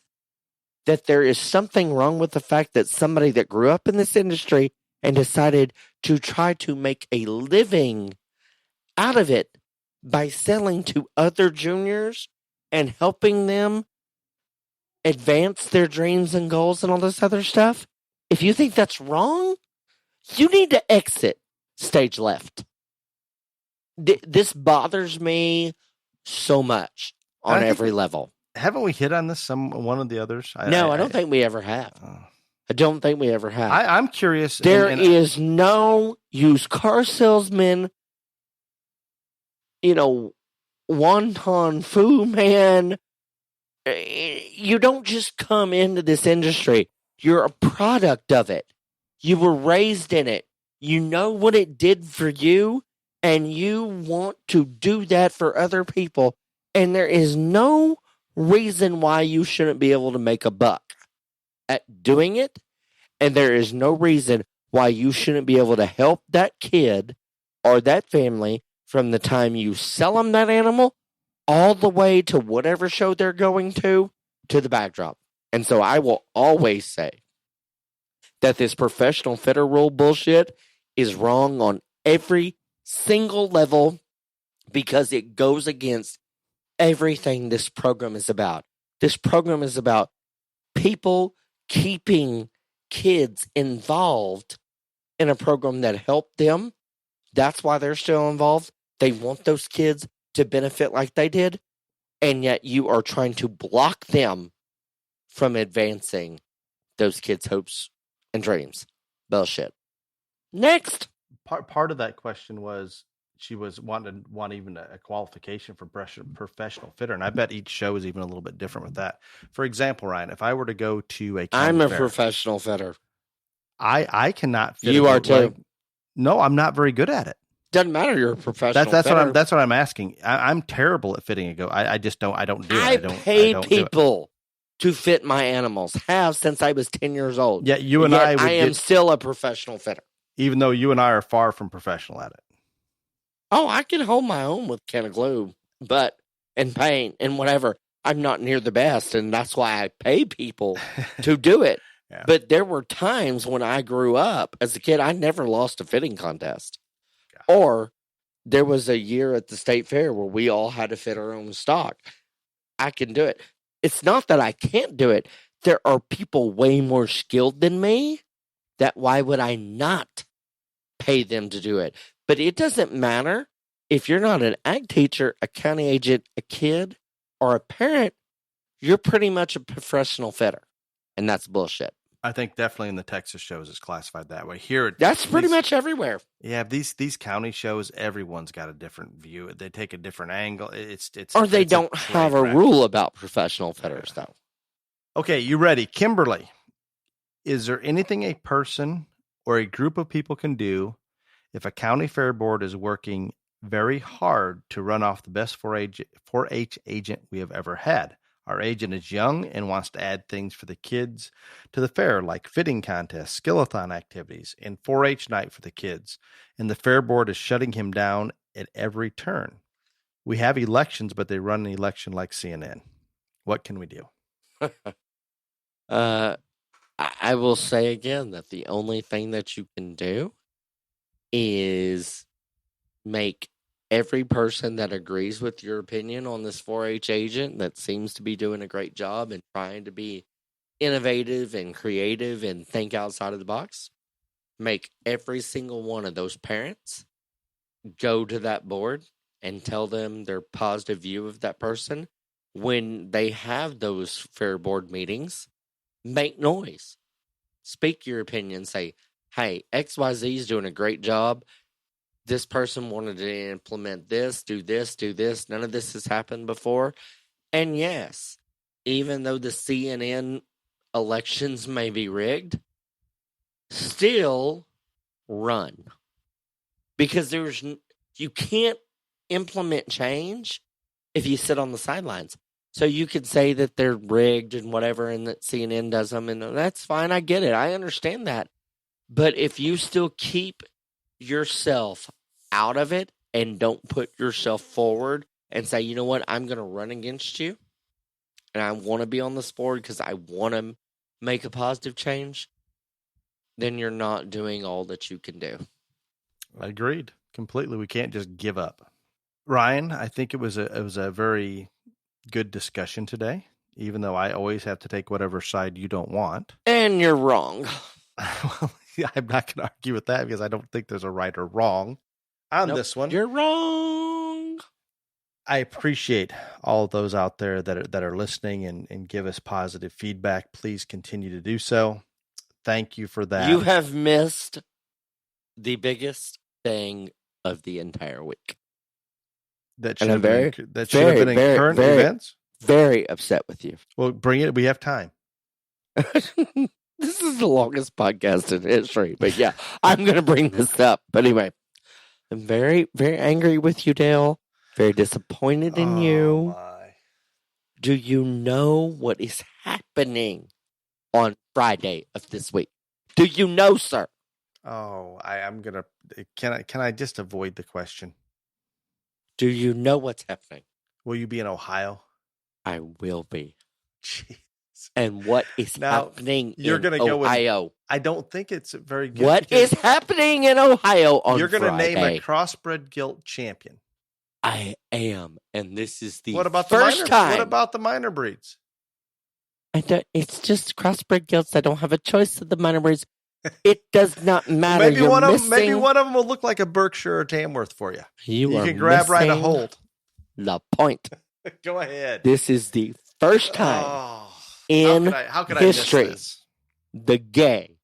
that there is something wrong with the fact that somebody that grew up in this industry and decided to try to make a living out of it by selling to other juniors and helping them advance their dreams and goals and all this other stuff, if you think that's wrong, you need to exit stage left. This bothers me so much on every level. Haven't we hit on this one of the others? I don't think we ever have. I don't think we ever have. I'm curious. There is no used car salesman, wonton fu man. You don't just come into this industry. You're a product of it. You were raised in it. You know what it did for you, and you want to do that for other people. And there is no reason why you shouldn't be able to make a buck at doing it. And there is no reason why you shouldn't be able to help that kid or that family from the time you sell them that animal all the way to whatever show they're going to the backdrop. And so I will always say that this professional fitter rule bullshit is wrong on every single level because it goes against everything this program is about. This program is about people keeping kids involved in a program that helped them. That's why they're still involved. They want those kids to benefit like they did. And yet you are trying to block them from advancing those kids' hopes and dreams. Bullshit. Next. Part of that question was she was wanting even a qualification for professional fitter, and I bet each show is even a little bit different with that. For example, Ryan, if I were to go to a county I'm a fair, professional fitter. I cannot fit. You are too. No, I'm not very good at it. Doesn't matter. You're a professional. That's what I'm asking. I'm terrible at fitting a goat. I just don't. I don't do it. I pay people to fit my animals. Have since I was 10 years old. Yeah, you and I am still a professional fitter. Even though you and I are far from professional at it. Oh, I can hold my own with a can of glue, but and paint and whatever. I'm not near the best, and that's why I pay people to do it. Yeah. But there were times when I grew up as a kid, I never lost a fitting contest. Or there was a year at the state fair where we all had to fit our own stock. I can do it. It's not that I can't do it. There are people way more skilled than me that why would I not pay them to do it? But it doesn't matter if you're not an ag teacher, a county agent, a kid, or a parent, you're pretty much a professional fitter. And that's bullshit. I think definitely in the Texas shows it's classified that way. Here, that's pretty much everywhere. Yeah, these county shows, everyone's got a different view. They take a different angle. Or they don't have a rule about professional fitters, though. Okay, you ready, Kimberly? Is there anything a person or a group of people can do if a county fair board is working very hard to run off the best 4-H agent we have ever had? Our agent is young and wants to add things for the kids to the fair, like fitting contests, skillathon activities, and 4-H night for the kids. And the fair board is shutting him down at every turn. We have elections, but they run an election like CNN. What can we do? I will say again that the only thing that you can do is make every person that agrees with your opinion on this 4-H agent that seems to be doing a great job and trying to be innovative and creative and think outside of the box, make every single one of those parents go to that board and tell them their positive view of that person. When they have those fair board meetings, make noise. Speak your opinion. Say, hey, XYZ is doing a great job. This person wanted to implement this, do this, do this. None of this has happened before. And yes, even though the CNN elections may be rigged, still run. Because you can't implement change if you sit on the sidelines. So you could say that they're rigged and whatever, and that CNN does them, and that's fine. I get it. I understand that. But if you still keep yourself out of it and don't put yourself forward and say, you know what, I'm going to run against you and I want to be on this board because I want to make a positive change, then you're not doing all that you can do. Agreed. Completely. We can't just give up. Ryan, I think it was a very good discussion today, even though I always have to take whatever side you don't want. And you're wrong. Well, I'm not going to argue with that because I don't think there's a right or wrong on this one. You're wrong. I appreciate all those out there that are listening and give us positive feedback. Please continue to do so. Thank you for that. You have missed the biggest thing of the entire week. That should have been in current events. Very upset with you. Well, bring it. We have time. This is the longest podcast in history. But yeah, I'm going to bring this up. But anyway, I'm very, very angry with you, Dale. Very disappointed in you. My. Do you know what is happening on Friday of this week? Do you know, sir? Oh, I'm going to... Can I just avoid the question? Do you know what's happening? Will you be in Ohio? I will be. Jeez. And what is happening you're in gonna go with- Ohio? I don't think it's very good. What is happening in Ohio on You're going to Friday? name a crossbred gilt champion. I am, and this is the What about first time. What about the minor breeds? It's just crossbred gilts. I don't have a choice of the minor breeds. It does not matter. Maybe one of them will look like a Berkshire or Tamworth for you. You can grab right a hold. The point. Go ahead. This is the first time in how could history I miss this? the gay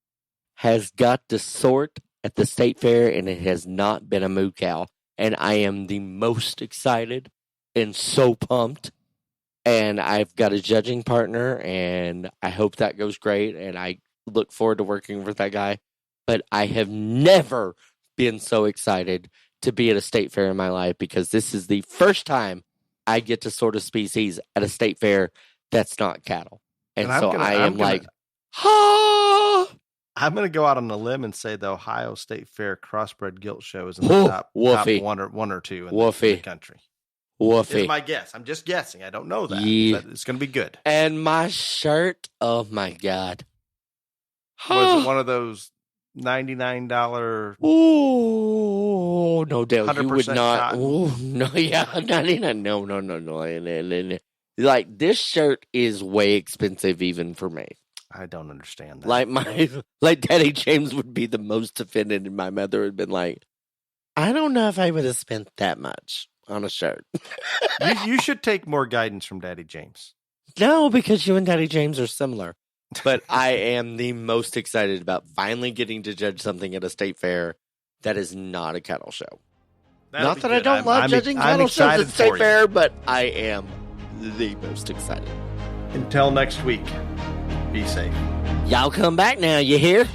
has got to sort at the state fair, and it has not been a moo cow. And I am the most excited and so pumped. And I've got a judging partner, and I hope that goes great. And I look forward to working with that guy. But I have never been so excited to be at a state fair in my life, because this is the first time I get to sort a species at a state fair that's not cattle. And so I'm going to go out on a limb and say the Ohio State Fair Crossbred Gilt Show is in the top one or two in the country. Woofy. Is my guess. I'm just guessing. I don't know that. Yeah. But it's going to be good. And my shirt, oh my God. Was it one of those $99? Oh, no, Dale, you would not. Oh, no, yeah, 99. No. Like, this shirt is way expensive even for me. I don't understand that. Like Daddy James would be the most offended, and my mother would have been like, I don't know if I would have spent that much on a shirt. you should take more guidance from Daddy James. No, because you and Daddy James are similar. But I am the most excited about finally getting to judge something at a state fair that is not a cattle show. Not that I don't love judging cattle shows at state fair, but I am the most excited. Until next week, be safe. Y'all come back now, you hear?